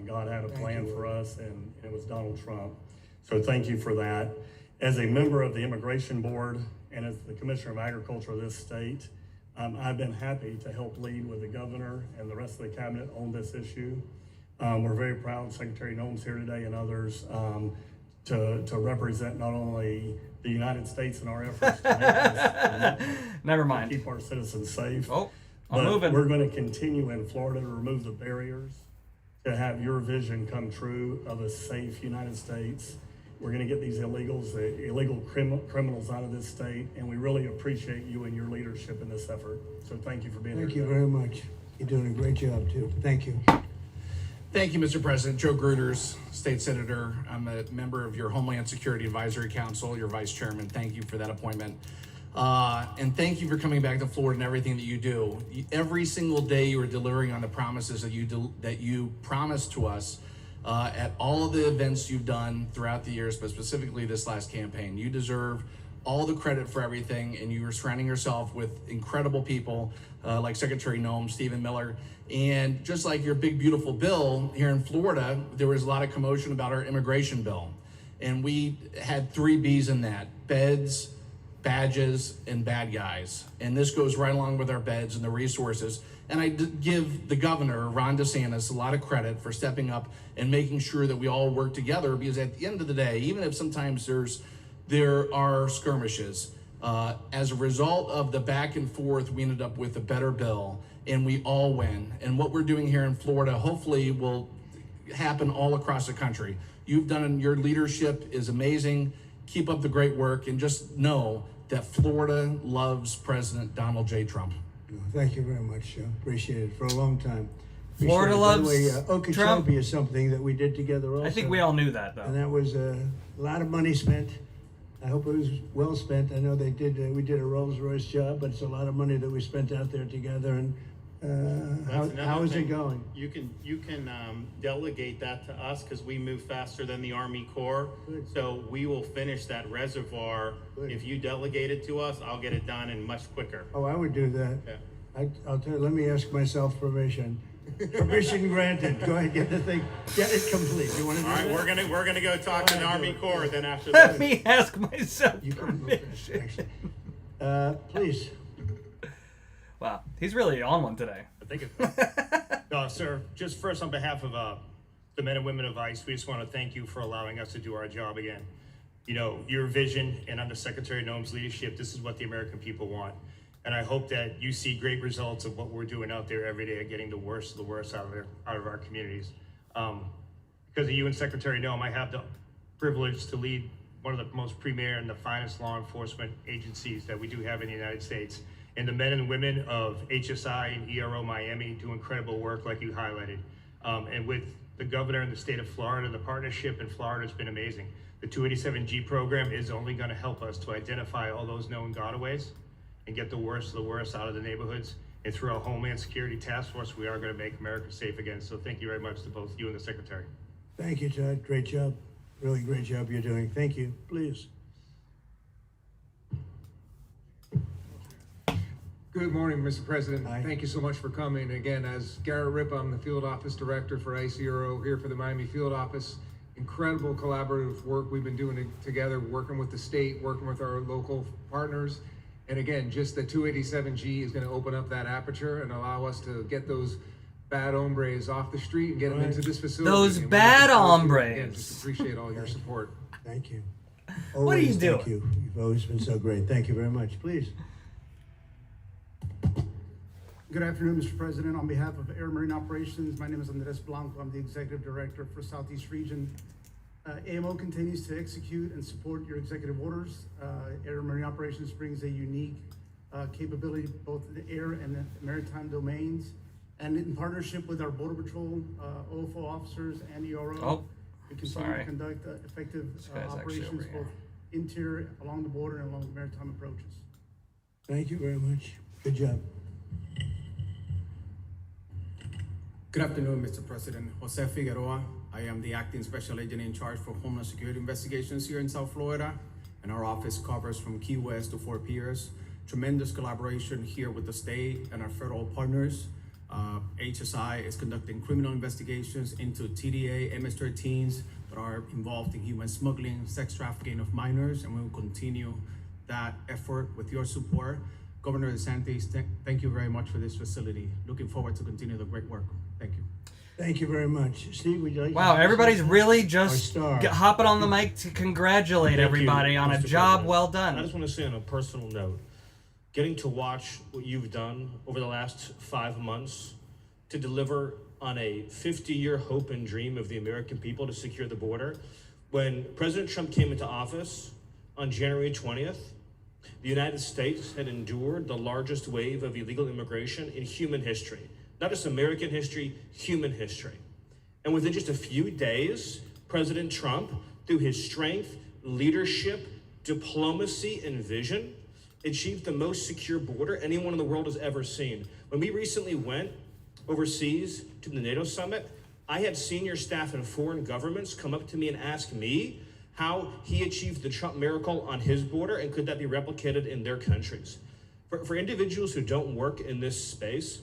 God had a plan for us, and it was Donald Trump. So thank you for that. As a member of the Immigration Board and as the Commissioner of Agriculture of this state, I've been happy to help lead with the governor and the rest of the cabinet on this issue. We're very proud, Secretary Noem's here today and others, to represent not only the United States in our efforts to Never mind. keep our citizens safe. Oh, I'm But moving. we're going to continue in Florida to remove the barriers to have your vision come true of a safe United States. We're going to get these illegal criminals out of this state, and we really appreciate you and your leadership in this effort. So thank you for being here. Thank you very much. You're doing a great job, too. Thank you. Thank you, Mr. President. Joe Gruters, State Senator. I'm a member of your Homeland Security Advisory Council, your Vice Chairman. Thank you for that appointment. And thank you for coming back to Florida and everything that you do. Every single day you are delivering on the promises that you promised to us at all of the events you've done throughout the years, but specifically this last campaign. You deserve all the credit for everything, and you are surrounding yourself with incredible people like Secretary Noem, Stephen Miller, and just like your big, beautiful bill here in Florida, there was a lot of commotion about our immigration bill. And we had 3 B's in that: beds, badges, and bad guys. And this goes right along with our beds and the resources. And I give the governor, Ron DeSantis, a lot of credit for stepping up and making sure that we all work together, because at the end of the day, even if sometimes there are skirmishes, as a result of the back and forth, we ended up with a better bill, and we all win. And what we're doing here in Florida hopefully will happen all across the country. You've done, your leadership is amazing. Keep up the great work, and just know that Florida loves President Donald J. Trump. Thank you very much. Appreciate it for a long time. Florida Appreciate it. loves By the way, Trump. Okeechobee is something that we did together also. I think we all knew that, And though. that was a lot of money spent. I hope it was well spent. I know we did a Rolls Royce job, but it's a lot of money that we spent out there together. And how is it going? You can delegate that to us, because we move faster than the Army Corps. Good. So we will finish that reservoir. Good. If you delegate it to us, I'll get it done and much quicker. Oh, I would do that. Yeah. I'll tell you, let me ask myself permission. Permission granted. Go ahead, get it complete. You want to do All right, that? we're gonna go talk to the Army Corps then after Let this. me ask myself You can go first, permission. actually. Please. Wow, he's really on one today. I think sir, just first on behalf of the men and women of ICE, we just want to thank you for allowing us to do our job again. You know, your vision and under Secretary Noem's leadership, this is what the American people want. And I hope that you see great results of what we're doing out there every day, getting the worst of the worst out of our communities. Because of you and Secretary Noem, I have the privilege to lead one of the most premier and the finest law enforcement agencies that we do have in the United States. And the men and women of HSI and ERO Miami do incredible work like you highlighted. And with the governor in the state of Florida, the partnership in Florida has been amazing. The 287G program is only going to help us to identify all those known gotaways and get the worst of the worst out of the neighborhoods. And through our Homeland Security Task Force, we are going to make America safe again. So thank you very much to both you and the Secretary. Thank you, Todd. Great job. Really great job you're doing. Thank you. Please. Good morning, Mr. President. Hi. Thank you so much for coming. Again, as Garrett Ripp, I'm the Field Office Director for ICRO here for the Miami Field Office. Incredible collaborative work we've been doing together, working with the state, working with our local partners. And again, just the 287G is going to open up that aperture and allow us to get those bad hombres off the street and get them into this facility. Those And we're bad looking forward to it. hombres. Again, just appreciate all your support. Thank you. What are you Always doing? Thank you. You've always been so great. Thank you very much. Please. Good afternoon, Mr. President. On behalf of Air Marine Operations, my name is Andres Blanco. I'm the Executive Director for Southeast Region. AMO continues to execute and support your executive orders. Air Marine Operations brings a unique capability, both in the air and the maritime domains. And in partnership with our Border Patrol, OFO officers, and ERO, we continue to conduct effective operations both interior, along the border, and along the maritime approaches. Thank you very much. Good job. Good afternoon, Mr. President. Jose Figueroa. I am the acting special agent in charge for Homeland Security Investigations here in South Florida, and our office covers from Key West to Fort Pierce. Tremendous collaboration here with the state and our federal partners. HSI is conducting criminal investigations into TDA, MS-13s that are involved in human smuggling, sex trafficking of minors, and we will continue that effort with your support. Governor DeSantis, thank you very much for this facility. Looking forward to continue the great work. Thank you. Thank you very much. Steve, would you like Wow, to everybody's really just star. hopping on the mic to congratulate everybody on a job well done. I just want to say on a personal note, getting to watch what you've done over the last 5 months to deliver on a 50-year hope and dream of the American people to secure the border. When President Trump came into office on January 20th, the United States had endured the largest wave of illegal immigration in human history. Not just American history, human history. And within just a few days, President Trump, through his strength, leadership, diplomacy, and vision, achieved the most secure border anyone in the world has ever seen. When we recently went overseas to the NATO summit, I had senior staff in foreign governments come up to me and ask me how he achieved the Trump miracle on his border and could that be replicated in their countries. For individuals who don't work in this space,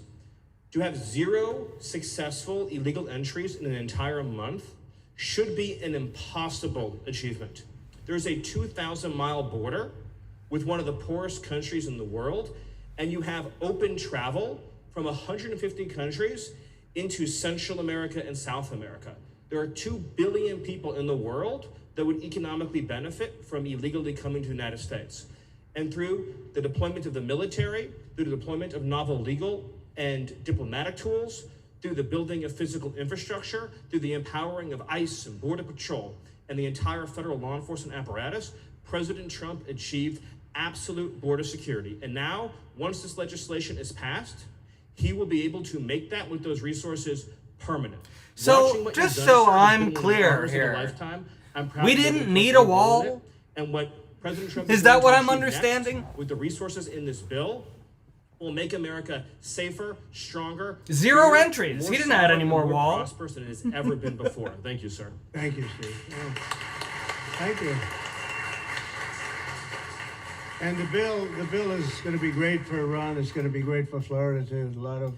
to have 0 successful illegal entries in an entire month should be an impossible achievement. There's a 2,000-mile border with one of the poorest countries in the world, and you have open travel from 150 countries into Central America and South America. There are 2 billion people in the world that would economically benefit from illegally coming to the United States. And through the deployment of the military, through the deployment of novel legal and diplomatic tools, through the building of physical infrastructure, through the empowering of ICE and Border Patrol and the entire federal law enforcement apparatus, President Trump achieved absolute border security. And now, once this legislation is passed, he will be able to make that with those resources permanent. So, just so I'm clear here, we didn't need a wall? And what President Trump is that what I'm understanding? With the resources in this bill, will make America safer, stronger. 0 entries. He didn't add any more wall. Prosperous than it has ever been before. Thank you, sir. Thank you, Steve. Yeah. Thank you. And the bill is going to be great for Ron. It's going to be great for Florida too. A lot of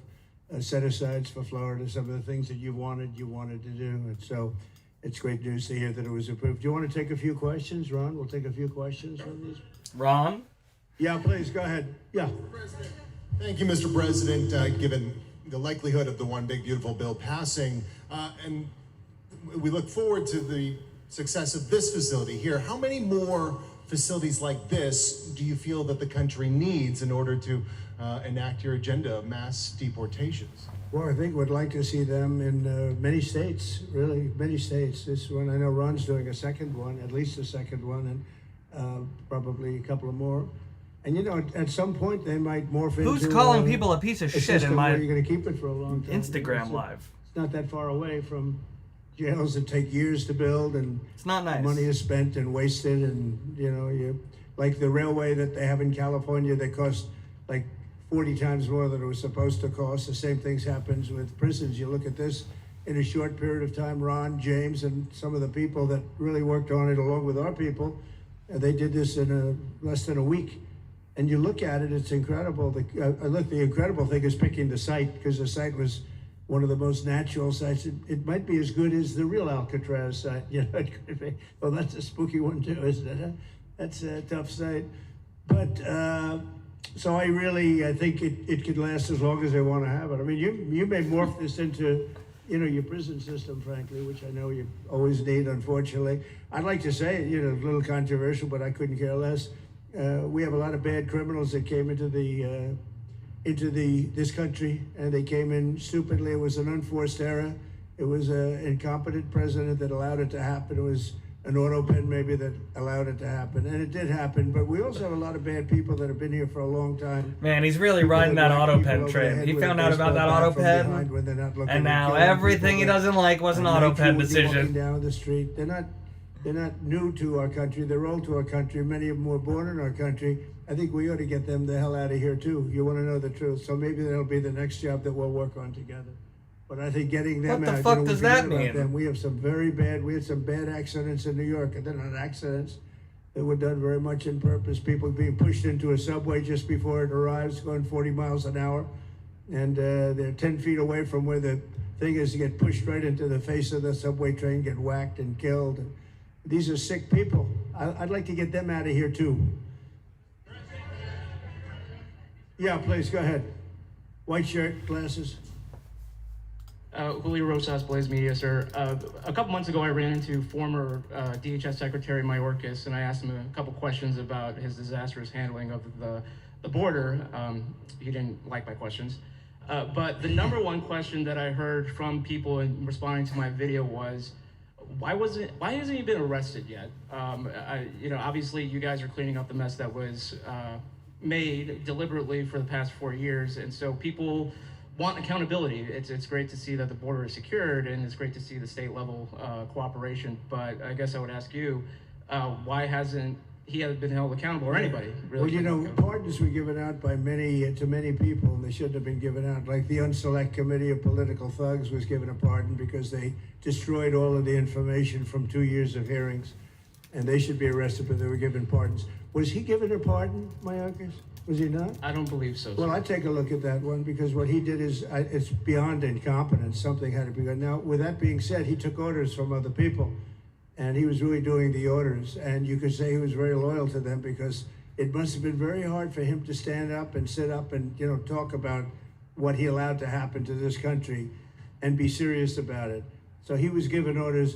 set-asides for Florida. Some of the things that you wanted to do, and so it's great news to hear that it was approved. Do you want to take a few questions, Ron? We'll take a few questions from these. Ron? Yeah, please go ahead. Yeah. Thank you, Mr. President. Given the likelihood of the one big beautiful bill passing, and we look forward to the success of this facility here, how many more facilities like this do you feel that the country needs in order to enact your agenda of mass deportations? Well, I think we'd like to see them in many states, really, many states. This one, I know Ron's doing a second one, at least a second one, and probably a couple of more. And you know, at some point they might morph into. Who's calling people a piece of shit in my? You're going to keep it for a long time. Instagram Live. It's not that far away from jails that take years to build, and it's not nice. Money is spent and wasted, and you know, like the railway that they have in California that cost like 40 times more than it was supposed to cost. The same things happens with prisons. You look at this in a short period of time. Ron, James, and some of the people that really worked on it along with our people, they did this in less than a week. And you look at it, it's incredible. The incredible thing is picking the site, because the site was one of the most natural sites. It might be as good as the real Alcatraz site. You know, it could be. Well, that's a spooky one too, isn't it? Huh? That's a tough site. But So I think it could last as long as they want to have it. I mean, you may morph this into, your prison system, frankly, which I know you always need, unfortunately. I'd like to say, a little controversial, but I couldn't care less. We have a lot of bad criminals that came into this country, and they came in stupidly. It was an unforced error. It was an incompetent president that allowed it to happen. It was an auto pen maybe that allowed it to happen, and it did happen. But we also have a lot of bad people that have been here for a long time. Man, he's really riding that auto pen train. He found out about that auto pen, and now everything he doesn't like was an auto pen decision. Down the street, they're not new to our country. They're old to our country. Many of them were born in our country. I think we ought to get them the hell out of here too. You want to know the truth, so maybe that'll be the next job that we'll work on together. But I think getting them out. What the fuck does that mean? We had some bad accidents in New York, and they're not accidents. They were done very much in purpose. People being pushed into a subway just before it arrives, going 40 miles an hour. And they're 10 feet away from where the thing is to get pushed right into the face of the subway train, get whacked and killed. These are sick people. I'd like to get them out of here too. Yeah, please, go ahead. White shirt, glasses. Julio Rosas, Blaze Media, sir. A couple months ago, I ran into former DHS Secretary Mayorkas, and I asked him a couple questions about his disastrous handling of the border. He didn't like my questions. But the number one question that I heard from people in responding to my video was, why hasn't he been arrested yet? Obviously you guys are cleaning up the mess that was made deliberately for the past 4 years, and so people want accountability. It's great to see that the border is secured, and it's great to see the state level cooperation. But I guess I would ask you, why hasn't he been held accountable, or anybody really? Well, pardons were given out by to many people, and they shouldn't have been given out. Like the Unselect Committee of Political Thugs was given a pardon because they destroyed all of the information from 2 years of hearings, and they should be arrested, but they were given pardons. Was he given a pardon, Mayorkas? Was he not? I don't believe so. Well, I'd take a look at that one, because what he did is, it's beyond incompetence. Something had to be done. Now, with that being said, he took orders from other people, and he was really doing the orders. And you could say he was very loyal to them, because it must have been very hard for him to stand up and sit up and, talk about what he allowed to happen to this country and be serious about it. So he was given orders.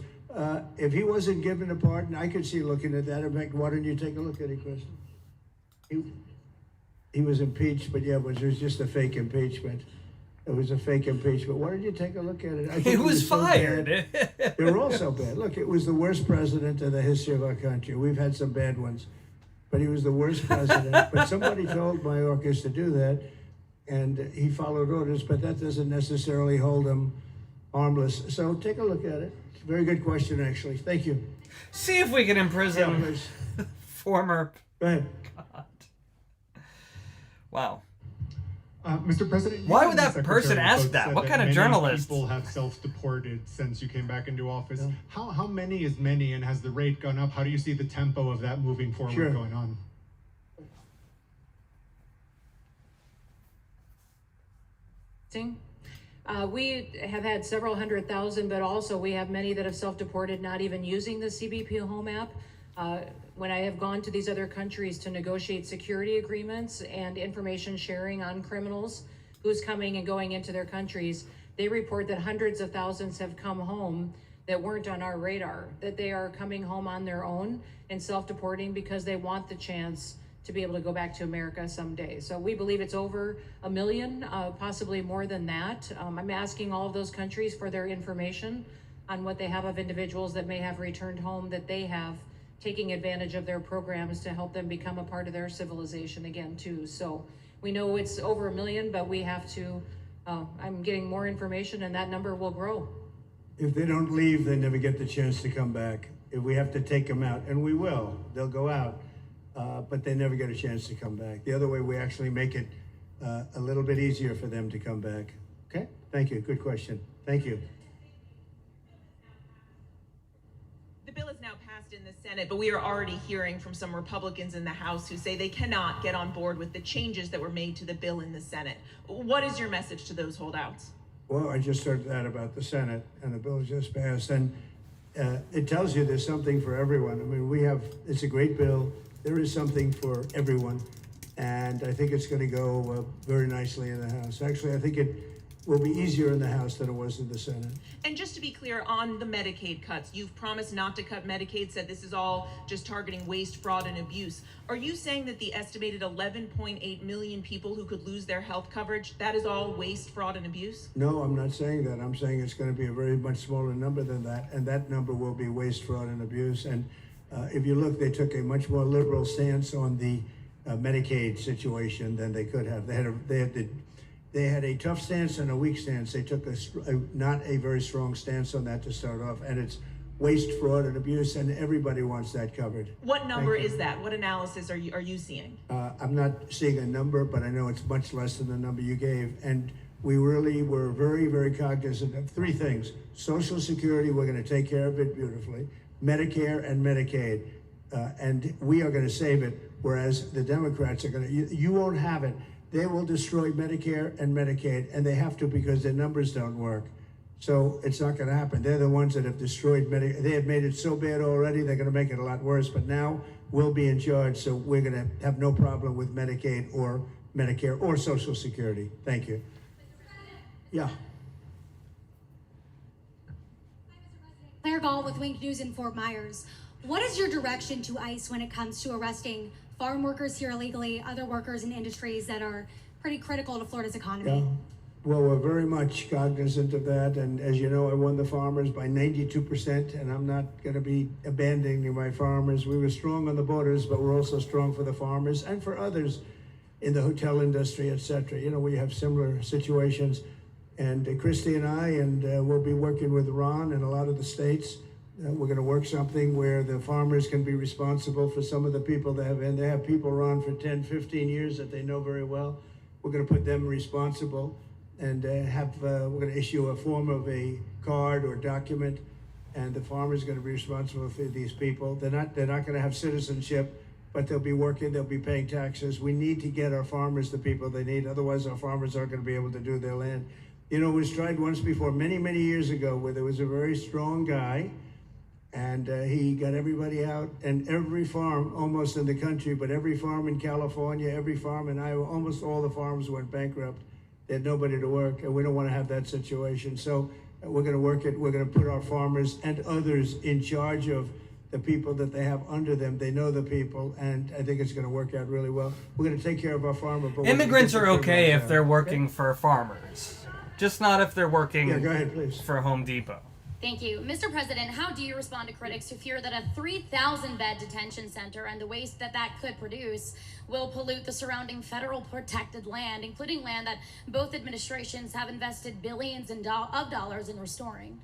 If he wasn't given a pardon, I could see looking at that. In fact, why don't you take a look at it, Kristen? He was impeached, but it was just a fake impeachment. It was a fake impeachment. Why don't you take a look at it? I think he was fired. So they were all so bad. Look, it was the worst president in the history of our country. We've had some bad ones, but he was the worst president. But somebody told Mayorkas to do that, and he followed orders, but that doesn't necessarily hold him harmless. So take a look at it. Very good question, actually. Thank you. See if we can imprison former... Go ahead. God. Wow. Mr. President, why would that person ask that? What kind of journalist? People have self-deported since you came back into office. Yeah. How many is many, and has the rate gone up? How do you see the tempo of that moving forward going on? We have had several 100,000, but also we have many that have self-deported, not even using the CBP Home app. When I have gone to these other countries to negotiate security agreements and information sharing on criminals who's coming and going into their countries, they report that hundreds of thousands have come home that weren't on our radar, that they are coming home on their own and self-deporting because they want the chance to be able to go back to America someday. So we believe it's over 1 million, possibly more than that. I'm asking all of those countries for their information on what they have of individuals that may have returned home, that they have taking advantage of their programs to help them become a part of their civilization again too. So we know it's over 1 million, but we have to, I'm getting more information, and that number will grow. If they don't leave, they never get the chance to come back. If we have to take them out, and we will, they'll go out, but they never get a chance to come back. The other way, we actually make it a little bit easier for them to come back. Okay, thank you, good question. Thank you. The bill is now passed in the Senate, but we are already hearing from some Republicans in the House who say they cannot get on board with the changes that were made to the bill in the Senate. What is your message to those holdouts? Well, I just heard that about the Senate, and the bill just passed, and it tells you there's something for everyone. I mean, it's a great bill. There is something for everyone, and I think it's going to go very nicely in the House. Actually, I think it will be easier in the House than it was in the Senate. And just to be clear, on the Medicaid cuts, you've promised not to cut Medicaid, said this is all just targeting waste, fraud, and abuse. Are you saying that the estimated 11.8 million people who could lose their health coverage, that is all waste, fraud, and abuse? No, I'm not saying that. I'm saying it's going to be a very much smaller number than that, and that number will be waste, fraud, and abuse. And if you look, they took a much more liberal stance on the Medicaid situation than they could have. They had a tough stance and a weak stance. They took not a very strong stance on that to start off, and it's waste, fraud, and abuse, and everybody wants that covered. What number is that? What analysis are you seeing? I'm not seeing a number, but I know it's much less than the number you gave. And we really were very, very cognizant of three things. Social Security, we're going to take care of it beautifully. Medicare and Medicaid, and we are going to save it, whereas the Democrats are going to, you won't have it. They will destroy Medicare and Medicaid, and they have to because their numbers don't work. So it's not going to happen. They're the ones that have destroyed Medicare. They have made it so bad already, they're going to make it a lot worse. But now we'll be in charge, so we're going to have no problem with Medicaid or Medicare or Social Security. Thank you. Yeah. Claire Gall with Wink News in Fort Myers. What is your direction to ICE when it comes to arresting farm workers here illegally, other workers in industries that are pretty critical to Florida's economy? Yeah. Well, we're very much cognizant of that, and as you know, I won the farmers by 92%, and I'm not going to be abandoning my farmers. We were strong on the borders, but we're also strong for the farmers and for others in the hotel industry, etc. You know, we have similar situations, and Christy and I, and we'll be working with Ron and a lot of the states. We're going to work something where the farmers can be responsible for some of the people they have, and they have people, Ron, for 10, 15 years that they know very well. We're going to put them responsible. And we're going to issue a form of a card or document, and the farmer is going to be responsible for these people. They're not going to have citizenship, but they'll be working, they'll be paying taxes. We need to get our farmers the people they need, otherwise our farmers aren't going to be able to do their land. You know, it was tried once before, many, many years ago, where there was a very strong guy, and he got everybody out, and every farm almost in the country, but every farm in California, every farm in Iowa, almost all the farms went bankrupt. They had nobody to work, and we don't want to have that situation. So we're going to work it. We're going to put our farmers and others in charge of the people that they have under them. They know the people, and I think it's going to work out really well. We're going to take care of our farmers. Immigrants are okay if they're working for farmers, just not if they're working go ahead, please. For Home Depot. Thank you. Mr. President, how do you respond to critics who fear that a 3,000-bed detention center and the waste that could produce will pollute the surrounding federal protected land, including land that both administrations have invested billions of dollars in restoring?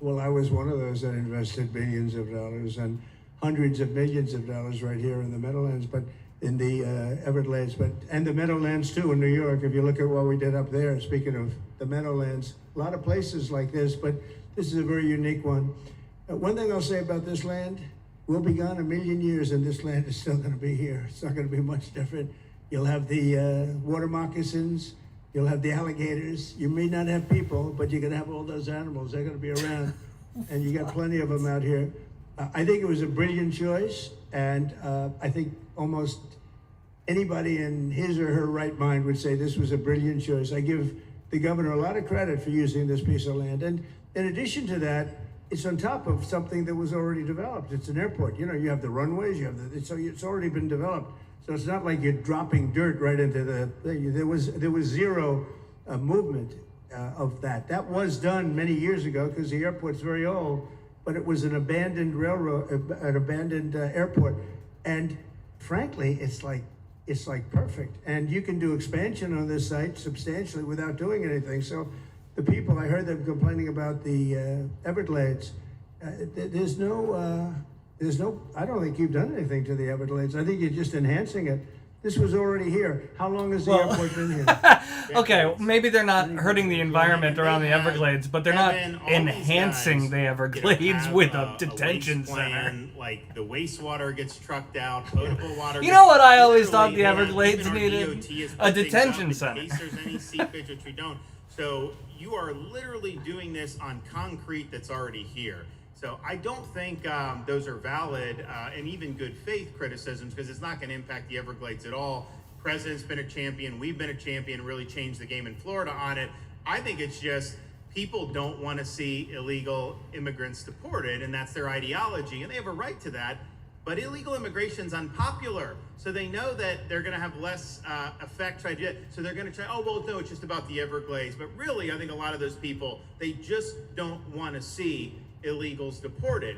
Well, I was one of those that invested billions of dollars and hundreds of millions of dollars right here in the Meadowlands, but in the Everglades, and the Meadowlands too in New York. If you look at what we did up there, speaking of the Meadowlands, a lot of places like this, but this is a very unique one. One thing I'll say about this land, we'll be gone 1,000,000 years and this land is still going to be here. It's not going to be much different. You'll have the water moccasins, you'll have the alligators. You may not have people, but you're going to have all those animals. They're going to be around, and you got plenty of them out here. I think it was a brilliant choice, and I think almost anybody in his or her right mind would say this was a brilliant choice. I give the governor a lot of credit for using this piece of land. And in addition to that, it's on top of something that was already developed. It's an airport. You know, you have the runways, you have it's already been developed. So it's not like you're dropping dirt right into the thing. There was zero movement of that. That was done many years ago because the airport's very old, but it was an abandoned railroad, an abandoned airport. And frankly, it's like perfect. And you can do expansion on this site substantially without doing anything. So the people, I heard them complaining about the Everglades. There's no, I don't think you've done anything to the Everglades. I think you're just enhancing it. This was already here. How long has the airport been here? Okay, maybe they're not hurting the environment around the Everglades, but they're not enhancing the Everglades with a detention center. Like the wastewater gets trucked out, potable water. You know what I always thought the Everglades needed? A detention center. In case there's any seepage, which we don't. So you are literally doing this on concrete that's already here. So I don't think those are valid and even good faith criticisms, because it's not going to impact the Everglades at all. President's been a champion. We've been a champion, really changed the game in Florida on it. I think it's just people don't want to see illegal immigrants deported, and that's their ideology, and they have a right to that. But illegal immigration's unpopular, so they know that they're going to have less effect. So they're going to try, oh, well, no, it's just about the Everglades. But really, I think a lot of those people, they just don't want to see illegals deported,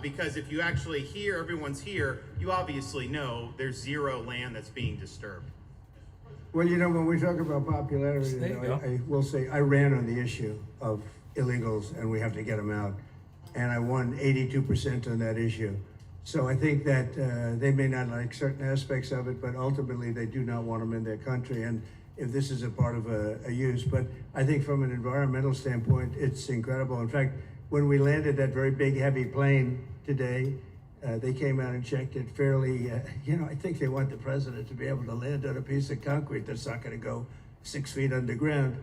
because if you actually hear everyone's here, you obviously know there's zero land that's being disturbed. Well, you know, when we talk about popularity, I will say I ran on the issue of illegals and we have to get them out. And I won 82% on that issue. So I think that they may not like certain aspects of it, but ultimately they do not want them in their country. And if this is a part of a use, but I think from an environmental standpoint, it's incredible. In fact, when we landed that very big, heavy plane today, they came out and checked it fairly. I think they want the president to be able to land on a piece of concrete that's not going to go 6 feet underground.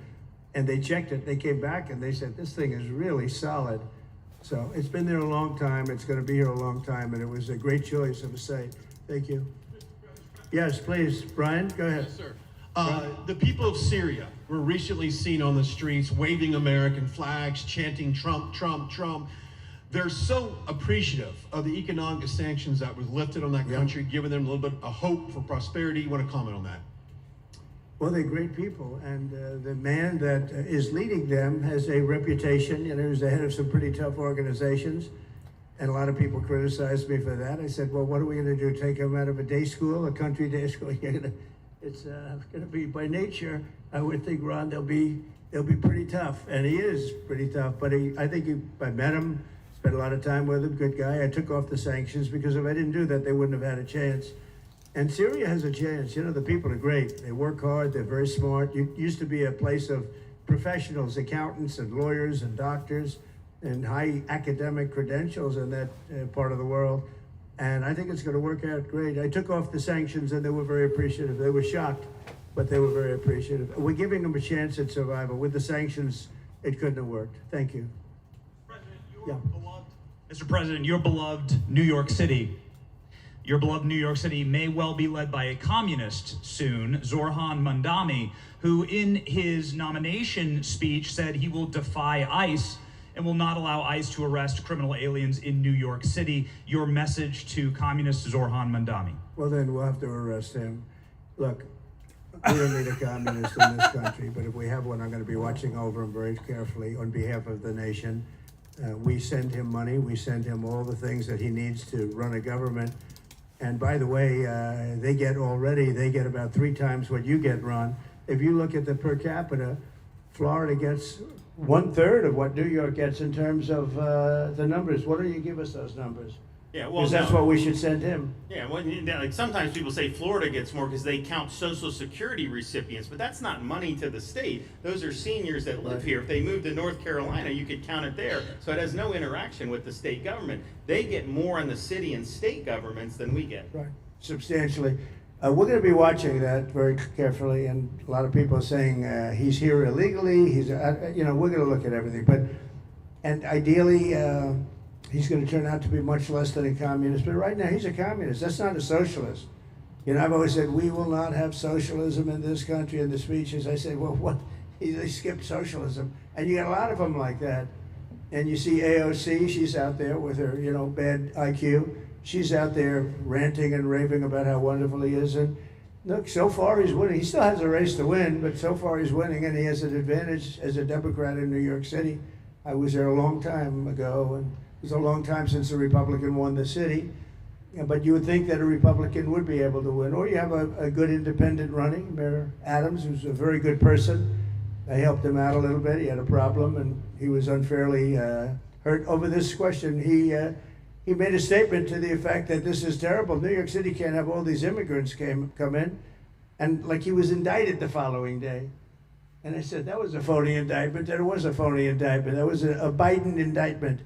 And they checked it. They came back and they said, this thing is really solid. So it's been there a long time. It's going to be here a long time. And it was a great choice of a site. Thank you. Yes, please. Brian, go ahead. Yes, sir. The people of Syria were recently seen on the streets waving American flags, chanting Trump, Trump, Trump. They're so appreciative of the economic sanctions that was lifted on that country, giving them a little bit of hope for prosperity. You want to comment on that? Well, they're great people, and the man that is leading them has a reputation. You know, he's the head of some pretty tough organizations, and a lot of people criticized me for that. I said, well, what are we going to do, take him out of a day school, a country day school? It's going to be, by nature, I would think, Ron, they'll be pretty tough, and he is pretty tough, but I think I met him, spent a lot of time with him, good guy. I took off the sanctions because if I didn't do that, they wouldn't have had a chance. And Syria has a chance. You know, the people are great. They work hard. They're very smart. It used to be a place of professionals, accountants and lawyers and doctors and high academic credentials in that part of the world. And I think it's going to work out great. I took off the sanctions and they were very appreciative. They were shocked, but they were very appreciative. We're giving them a chance at survival. With the sanctions, it couldn't have worked. Thank you. Mr. President, your beloved New York City may well be led by a communist soon, Zorhan Mandami, who in his nomination speech said he will defy ICE and will not allow ICE to arrest criminal aliens in New York City. Your message to communist Zorhan Mandami? Well, then we'll have to arrest him. Look, we don't need a communist in this country, but if we have one, I'm going to be watching over him very carefully on behalf of the nation. We send him money. We send him all the things that he needs to run a government. And by the way, they get about 3 times what you get, Ron. If you look at the per capita, Florida gets 1/3 of what New York gets in terms of the numbers. Why don't you give us those numbers? Yeah, well, because that's what we should send him. Yeah, well, like sometimes people say Florida gets more because they count Social Security recipients, but that's not money to the state. Those are seniors that live here. If they moved to North Carolina, you could count it there. So it has no interaction with the state government. They get more in the city and state governments than we get. Right, substantially. We're going to be watching that very carefully, and a lot of people are saying he's here illegally. We're going to look at everything, and ideally. He's going to turn out to be much less than a communist, but right now he's a communist. That's not a socialist. You know, I've always said we will not have socialism in this country. In the speeches, I said, well, what? They skipped socialism, and you got a lot of them like that. And you see AOC, she's out there with her, bad IQ. She's out there ranting and raving about how wonderful he is. And look, so far he's winning. He still has a race to win, but so far he's winning, and he has an advantage as a Democrat in New York City. I was there a long time ago, and it was a long time since a Republican won the city, but you would think that a Republican would be able to win. Or you have a good independent running, Mayor Adams, who's a very good person. I helped him out a little bit. He had a problem, and he was unfairly hurt over this question. He made a statement to the effect that this is terrible. New York City can't have all these immigrants come in, and like he was indicted the following day. And I said, that was a phony indictment. That was a phony indictment. That was a Biden indictment.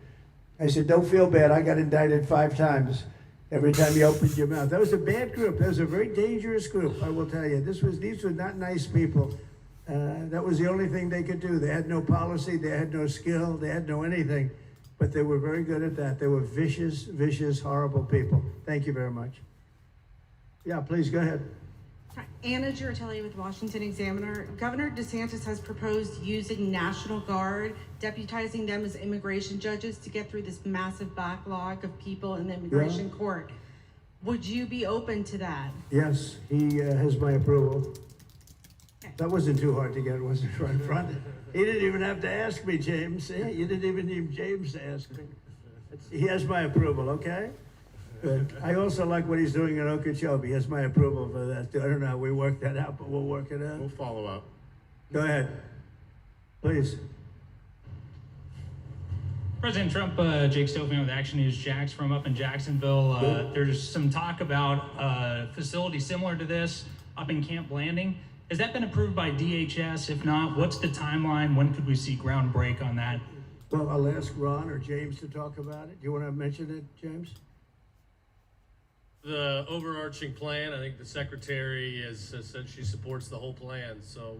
I said, don't feel bad. I got indicted 5 times every time you opened your mouth. That was a bad group. That was a very dangerous group, I will tell you. These were not nice people. That was the only thing they could do. They had no policy. They had no skill. They had no anything. But they were very good at that. They were vicious, horrible people. Thank you very much. Yeah, please go ahead. Anna Giratelli with Washington Examiner. Governor DeSantis has proposed using National Guard, deputizing them as immigration judges to get through this massive backlog of people in the immigration court. Would you be open to that? Yes, he has my approval. That wasn't too hard to get, was it, right in front? He didn't even have to ask me, James. You didn't even need James to ask me. He has my approval, okay? Good. I also like what he's doing in Okeechobee. He has my approval for that. I don't know how we work that out, but we'll work it out. We'll follow up. Go ahead. Please. President Trump, Jake Stofan with Action News Jax from up in Jacksonville. There's some talk about a facility similar to this up in Camp Blanding. Has that been approved by DHS? If not, what's the timeline? When could we see ground break on that? Well, I'll ask Ron or James to talk about it. Do you want to mention it, James? The overarching plan, I think the secretary has said she supports the whole plan, so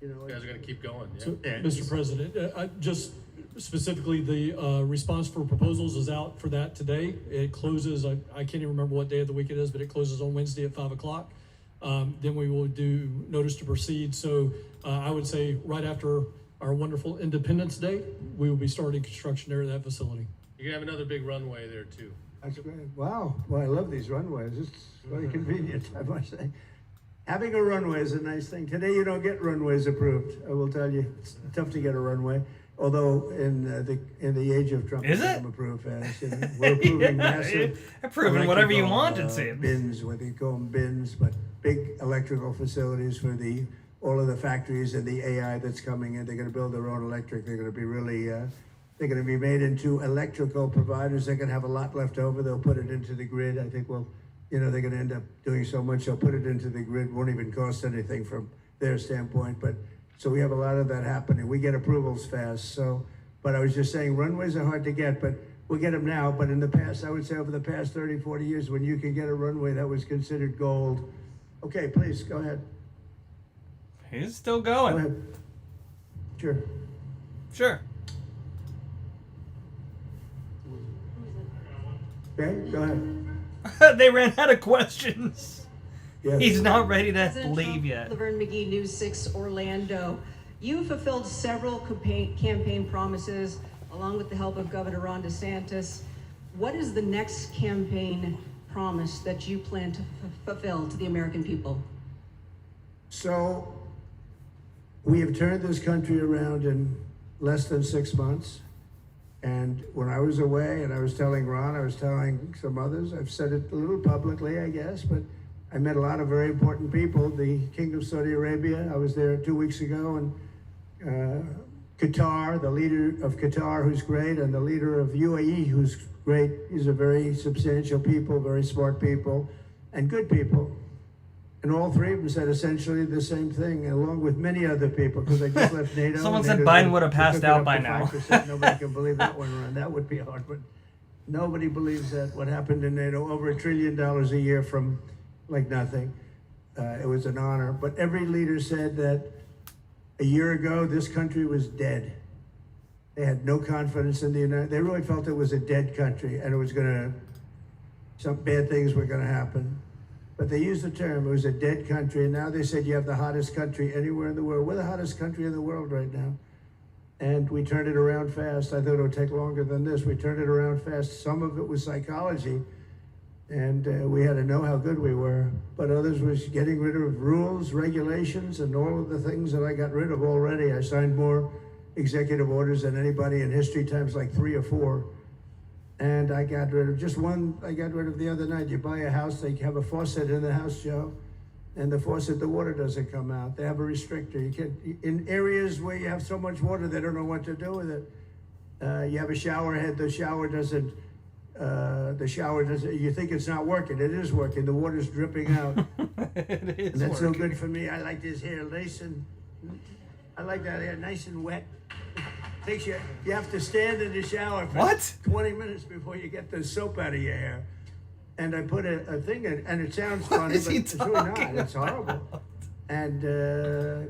you guys are going to keep going. Yeah. So, Mr. President, just specifically, the response for proposals is out for that today. It closes, I can't even remember what day of the week it is, but it closes on Wednesday at 5 o'clock. Then we will do notice to proceed. So I would say right after our wonderful Independence Day, we will be starting construction there at that facility. You're going to have another big runway there, too. That's great. Wow. Well, I love these runways. It's very convenient, I must say. Having a runway is a nice thing. Today, you don't get runways approved. I will tell you, it's tough to get a runway. Although in the age of Trump, is it? I'm approved fast. We're approving massive. Approving whatever you want, it seems. Bins, what they call them bins, but big electrical facilities for all of the factories and the AI that's coming in. They're going to build their own electric. They're going to be really. They're going to be made into electrical providers. They're going to have a lot left over. They'll put it into the grid. I think they're going to end up doing so much. They'll put it into the grid. Won't even cost anything from their standpoint. But so we have a lot of that happening. We get approvals fast. So, but I was just saying runways are hard to get, but we'll get them now. But in the past, I would say over the past 30, 40 years, when you can get a runway, that was considered gold. Okay, please, go ahead. He's still going. Go ahead. Sure. Sure. Okay, go ahead. They ran out of questions. Yes. He's not ready to President leave Trump, yet. Laverne McGee, News 6 Orlando. You fulfilled several campaign promises along with the help of Governor Ron DeSantis. What is the next campaign promise that you plan to fulfill to the American people? So we have turned this country around in less than 6 months. And when I was away, and I was telling Ron, I was telling some others, I've said it a little publicly, I guess, but I met a lot of very important people. The King of Saudi Arabia, I was there 2 weeks ago, and Qatar, the leader of Qatar, who's great, and the leader of UAE, who's great. These are very substantial people, very smart people, and good people. And all three of them said essentially the same thing, along with many other people, because I just left NATO. Someone said Biden would have passed out by now. Nobody can believe that one, Ron. That would be hard, but nobody believes that. What happened in NATO, over $1 trillion a year from like nothing. It was an honor. But every leader said that a year ago, this country was dead. They had no confidence in the United States. They really felt it was a dead country, and it was some bad things were gonna happen. But they used the term, it was a dead country, and now they said you have the hottest country anywhere in the world. We're the hottest country in the world right now. And we turned it around fast. I thought it would take longer than this. We turned it around fast. Some of it was psychology, and we had to know how good we were. But others was getting rid of rules, regulations, and all of the things that I got rid of already. I signed more executive orders than anybody in history, times like 3 or 4. And I got rid of just one. I got rid of the other night. You buy a house, they have a faucet in the house, Joe, and the faucet, the water doesn't come out. They have a restrictor. You can, in areas where you have so much water, they don't know what to do with it. You have a shower head, the shower doesn't. You think it's not working. It is working. The water's dripping out. It is And that's working. so good for me. I like this hair nice and. I like that hair nice and wet. Takes you have to stand in the shower for 20 minutes before you get the soap out of your hair. And I put a thing in, and it sounds funny, but it's really not. It's horrible. And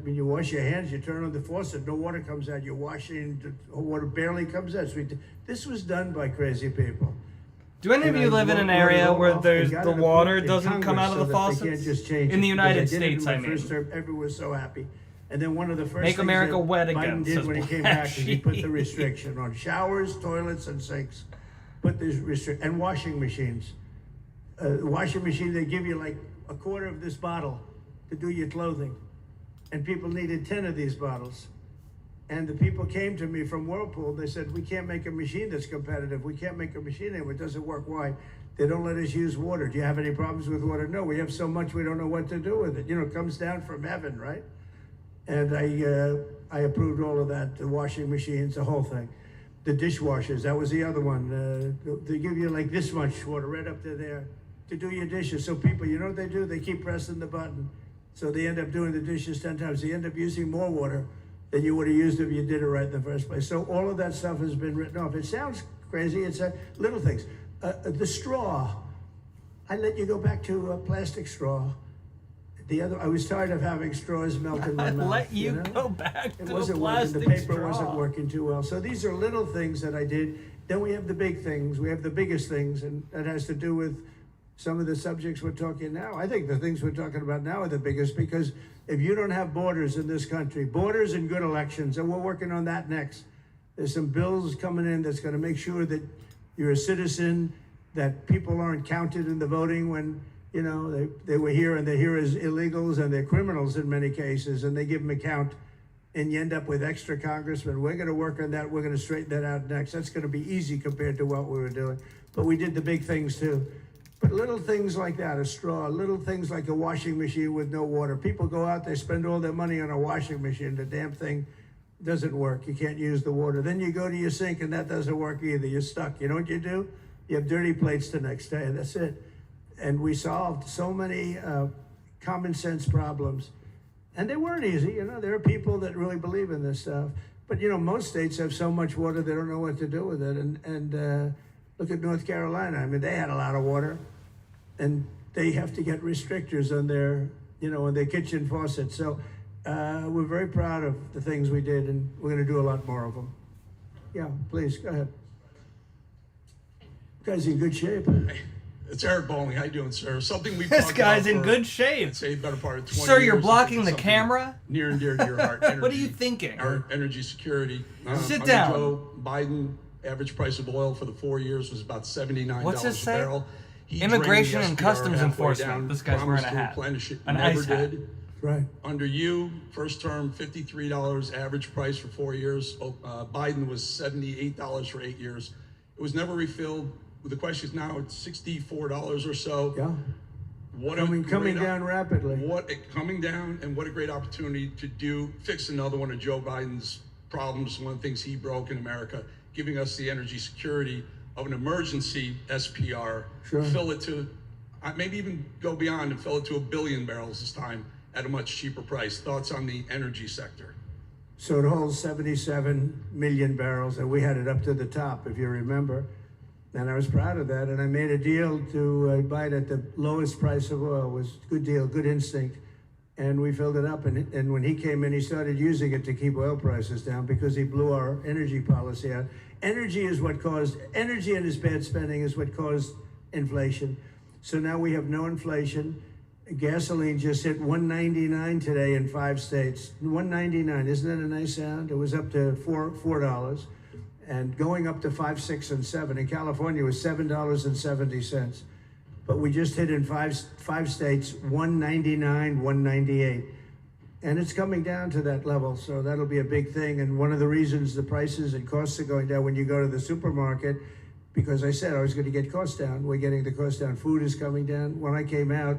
when you wash your hands, you turn on the faucet, no water comes out. You're washing, the water barely comes out. So this was done by crazy people. Do any of you live in an area where the water doesn't come out of the faucets? In the United States, I mean. Everyone was so happy. And then one of the first Make things America that wet Biden again, did says when he came Black back is he put the Sheep. restriction on showers, toilets, and sinks. Put this restriction, and washing machines. Washing machine, they give you like a quarter of this bottle to do your clothing. And people needed 10 of these bottles. And the people came to me from Whirlpool. They said, we can't make a machine that's competitive. We can't make a machine anymore. It doesn't work. Why? They don't let us use water. Do you have any problems with water? No, we have so much we don't know what to do with it. You know, it comes down from heaven, right? And I approved all of that, the washing machines, the whole thing. The dishwashers, that was the other one. They give you like this much water right up to there to do your dishes. So people, you know what they do? They keep pressing the button. So they end up doing the dishes 10 times. They end up using more water than you would have used if you did it right in the first place. So all of that stuff has been written off. It sounds crazy. It's little things. The straw. I let you go back to a plastic straw. I was tired of having straws melt in my mouth. Let you know? go back It to wasn't a working. The plastic paper straw. wasn't working too well. So these are little things that I did. Then we have the big things. We have the biggest things, and that has to do with some of the subjects we're talking now. I think the things we're talking about now are the biggest, because if you don't have borders in this country, borders and good elections, and we're working on that next. There's some bills coming in that's going to make sure that you're a citizen, that people aren't counted in the voting when, you know, they were here and they're here as illegals and they're criminals in many cases, and they give them a count, and you end up with extra congressmen. We're going to work on that. We're going to straighten that out next. That's going to be easy compared to what we were doing. But we did the big things too. But little things like that, a straw, little things like a washing machine with no water. People go out, they spend all their money on a washing machine. The damn thing doesn't work. You can't use the water. Then you go to your sink and that doesn't work either. You're stuck. You know what you do? You have dirty plates the next day. That's it. And we solved so many common sense problems. And they weren't easy. You know, there are people that really believe in this stuff. But, you know, most states have so much water, they don't know what to do with it. And look at North Carolina. I mean, they had a lot of water. And they have to get restrictors on their, you know, on their kitchen faucet. So we're very proud of the things we did, and we're going to do a lot more of them. Yeah, please, go ahead. You guys in good shape. It's Eric Bowling. How you doing, sir? Something we This guy's in good shape. I'd say better part of 20 Sir, you're years. blocking the camera? Near and dear to your heart. Energy, What are you thinking? Our energy security. Sit under down. Joe Biden, average price of oil for the 4 years was about $79 What's this a say? barrel. He Immigration drained and the Customs SPR halfway Enforcement. down, This guy's wearing promised a to hat. replenish it, An never ice hat. did. Right. Under you, first term, $53 average price for 4 years. Biden was $78 for 8 years. It was never refilled. The question is now it's $64 or so. Yeah. What Coming down rapidly. Coming down, and what a great opportunity to fix another one of Joe Biden's problems, one of the things he broke in America, giving us the energy security of an emergency SPR, Sure. fill it to, maybe even go beyond and fill it to 1 billion barrels this time at a much cheaper price. Thoughts on the energy sector? So it holds 77 million barrels, and we had it up to the top, if you remember. And I was proud of that, and I made a deal to buy it at the lowest price of oil. It was a good deal, good instinct. And we filled it up, and when he came in, he started using it to keep oil prices down because he blew our energy policy out. Energy and his bad spending is what caused inflation. So now we have no inflation. Gasoline just hit $1.99 today in 5 states. $1.99, isn't that a nice sound? It was up to $4, and going up to 5, 6, and 7. In California, it was $7.70. But we just hit in five states, $1.99, $1.98. And it's coming down to that level, so that'll be a big thing. And one of the reasons the prices and costs are going down when you go to the supermarket, because I said I was going to get costs down. We're getting the costs down. Food is coming down. When I came out,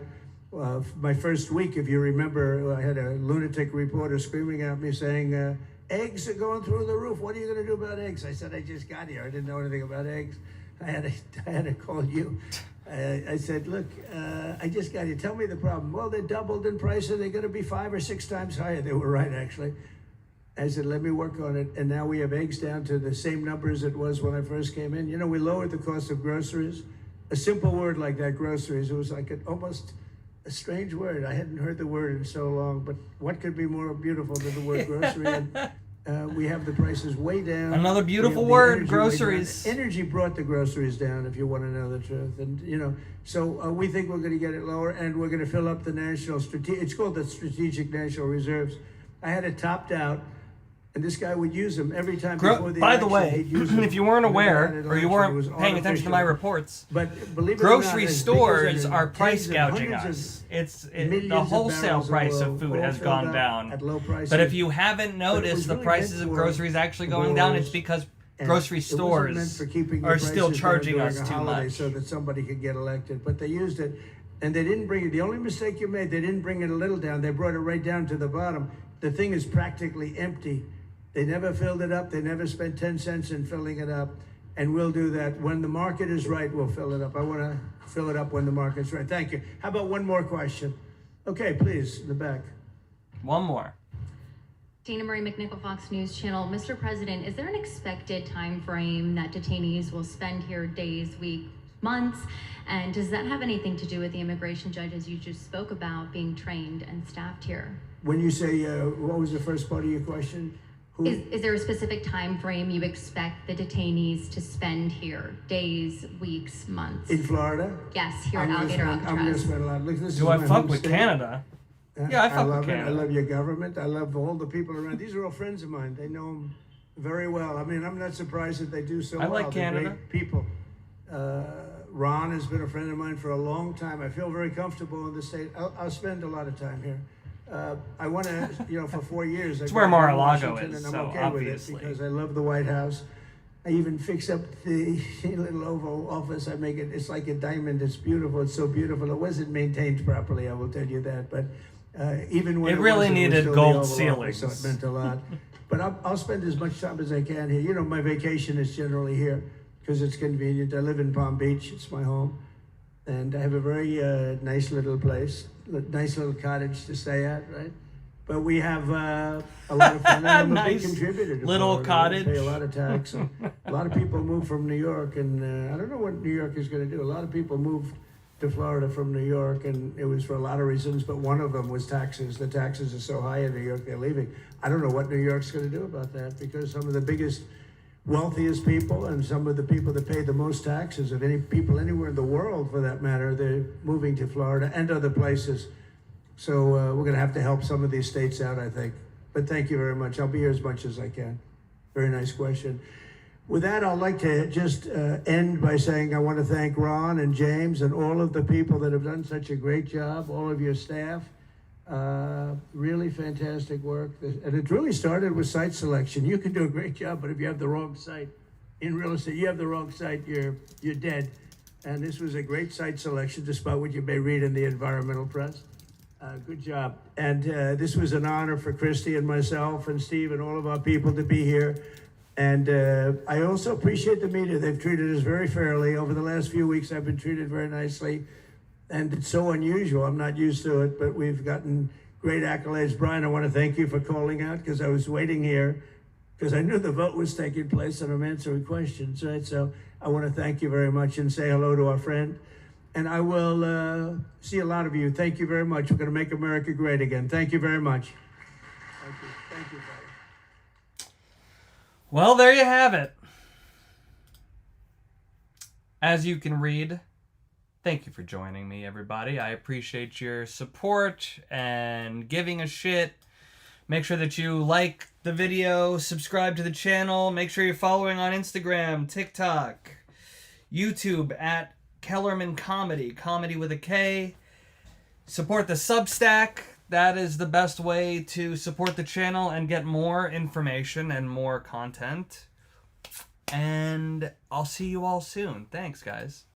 my first week, if you remember, I had a lunatic reporter screaming at me saying, eggs are going through the roof. What are you going to do about eggs? I said, I just got here. I didn't know anything about eggs. I had to call you. I said, look, I just got here. Tell me the problem. Well, they doubled in price, and they're going to be 5 or 6 times higher. They were right, actually. I said, let me work on it. And now we have eggs down to the same numbers it was when I first came in. You know, we lowered the cost of groceries. A simple word like that, groceries, it was like almost a strange word. I hadn't heard the word in so long, but what could be more beautiful than the word grocery? We have the prices way down. Another beautiful We have the word, energy way down. groceries. Energy brought the groceries down, if you want to know the truth. And, so we think we're going to get it lower, and we're going to fill up the it's called the Strategic National Reserves. I had it topped out, and this guy would use them every time before the By the election, way, he'd use them. if you weren't Whenever aware, had an or you election, it weren't was paying attention to my artificial. reports, But believe it or grocery not, as big as stores that are is, price tens of gouging hundreds us. of The millions of wholesale barrels price oil, of food all has filled gone up down. at low prices. But if you haven't But it was noticed the really prices meant of for groceries actually going down, it's because and grocery it wasn't meant stores for keeping the are still prices down charging during us a too holiday much. so that somebody could get elected. But they used it, and they didn't bring it. The only mistake you made, they didn't bring it a little down. They brought it right down to the bottom. The thing is practically empty. They never filled it up. They never spent 10 cents in filling it up. And we'll do that. When the market is right, we'll fill it up. I want to fill it up when the market's right. Thank you. How about one more question? Okay, please, in the back. One more. Tina Marie McNichol, Fox News Channel. Mr. President, is there an expected time frame that detainees will spend here, days, weeks, months? And does that have anything to do with the immigration judges you just spoke about being trained and staffed here? When you say, what was the first part of your question? Is there a specific time frame you expect the detainees to spend here? Days, weeks, months? In Florida? Yes, here at Alligator I'm going to Alcatraz. spend a lot. Look, this Do is I my fuck home with state. Canada? Yeah, I fuck with love Canada. it. I love your government. I love all the people around. These are all friends of mine. They know them very well. I mean, I'm not surprised that they do so I well. like They're Canada. great people. Ron has been a friend of mine for a long time. I feel very comfortable in the state. I'll spend a lot of time here. I want to, for 4 years. It's I where got here in Mar-a-Lago Washington, is, and so I'm okay obviously. with it because I love the White House. I even fix up the little Oval Office. I make it, it's like a diamond. It's beautiful. It's so beautiful. It wasn't maintained properly, I will tell you that. But even when It really wasn't, needed was still gold the Oval Office, ceilings. so it meant a lot. But I'll spend as much time as I can here. My vacation is generally here because it's convenient. I live in Palm Beach. It's my home. And I have a very nice little place, nice little cottage to stay at, right? But we have a lot of fun. I'm a big Nice contributor to little Florida. cottage. We pay a lot of tax. And a lot of people move from New York, and I don't know what New York is going to do. A lot of people moved to Florida from New York, and it was for a lot of reasons, but one of them was taxes. The taxes are so high in New York, they're leaving. I don't know what New York's going to do about that, because some of the biggest, wealthiest people and some of the people that pay the most taxes of any people anywhere in the world, for that matter, they're moving to Florida and other places. So we're going to have to help some of these states out, I think. But thank you very much. I'll be here as much as I can. Very nice question. With that, I'd like to just end by saying I want to thank Ron and James and all of the people that have done such a great job, all of your staff. Really fantastic work. And it really started with site selection. You can do a great job, but if you have the wrong site in real estate, you have the wrong site, you're dead. And this was a great site selection, despite what you may read in the environmental press. Good job. And this was an honor for Christy and myself and Steve and all of our people to be here. And I also appreciate the media. They've treated us very fairly. Over the last few weeks, I've been treated very nicely. And it's so unusual. I'm not used to it, but we've gotten great accolades. Brian, I want to thank you for calling out, because I was waiting here because I knew the vote was taking place and I'm answering questions, right? So I want to thank you very much and say hello to our friend. And I will see a lot of you. Thank you very much. We're going to make America great again. Thank you very much. Thank you. Thank you, buddy. Well, there you have it. As you can read, thank you for joining me, everybody. I appreciate your support and giving a shit. Make sure that you like the video, subscribe to the channel. Make sure you're following on Instagram, TikTok, YouTube at Kellerman Comedy, comedy with a K. Support the Substack. That is the best way to support the channel and get more information and more content. And I'll see you all soon. Thanks, guys.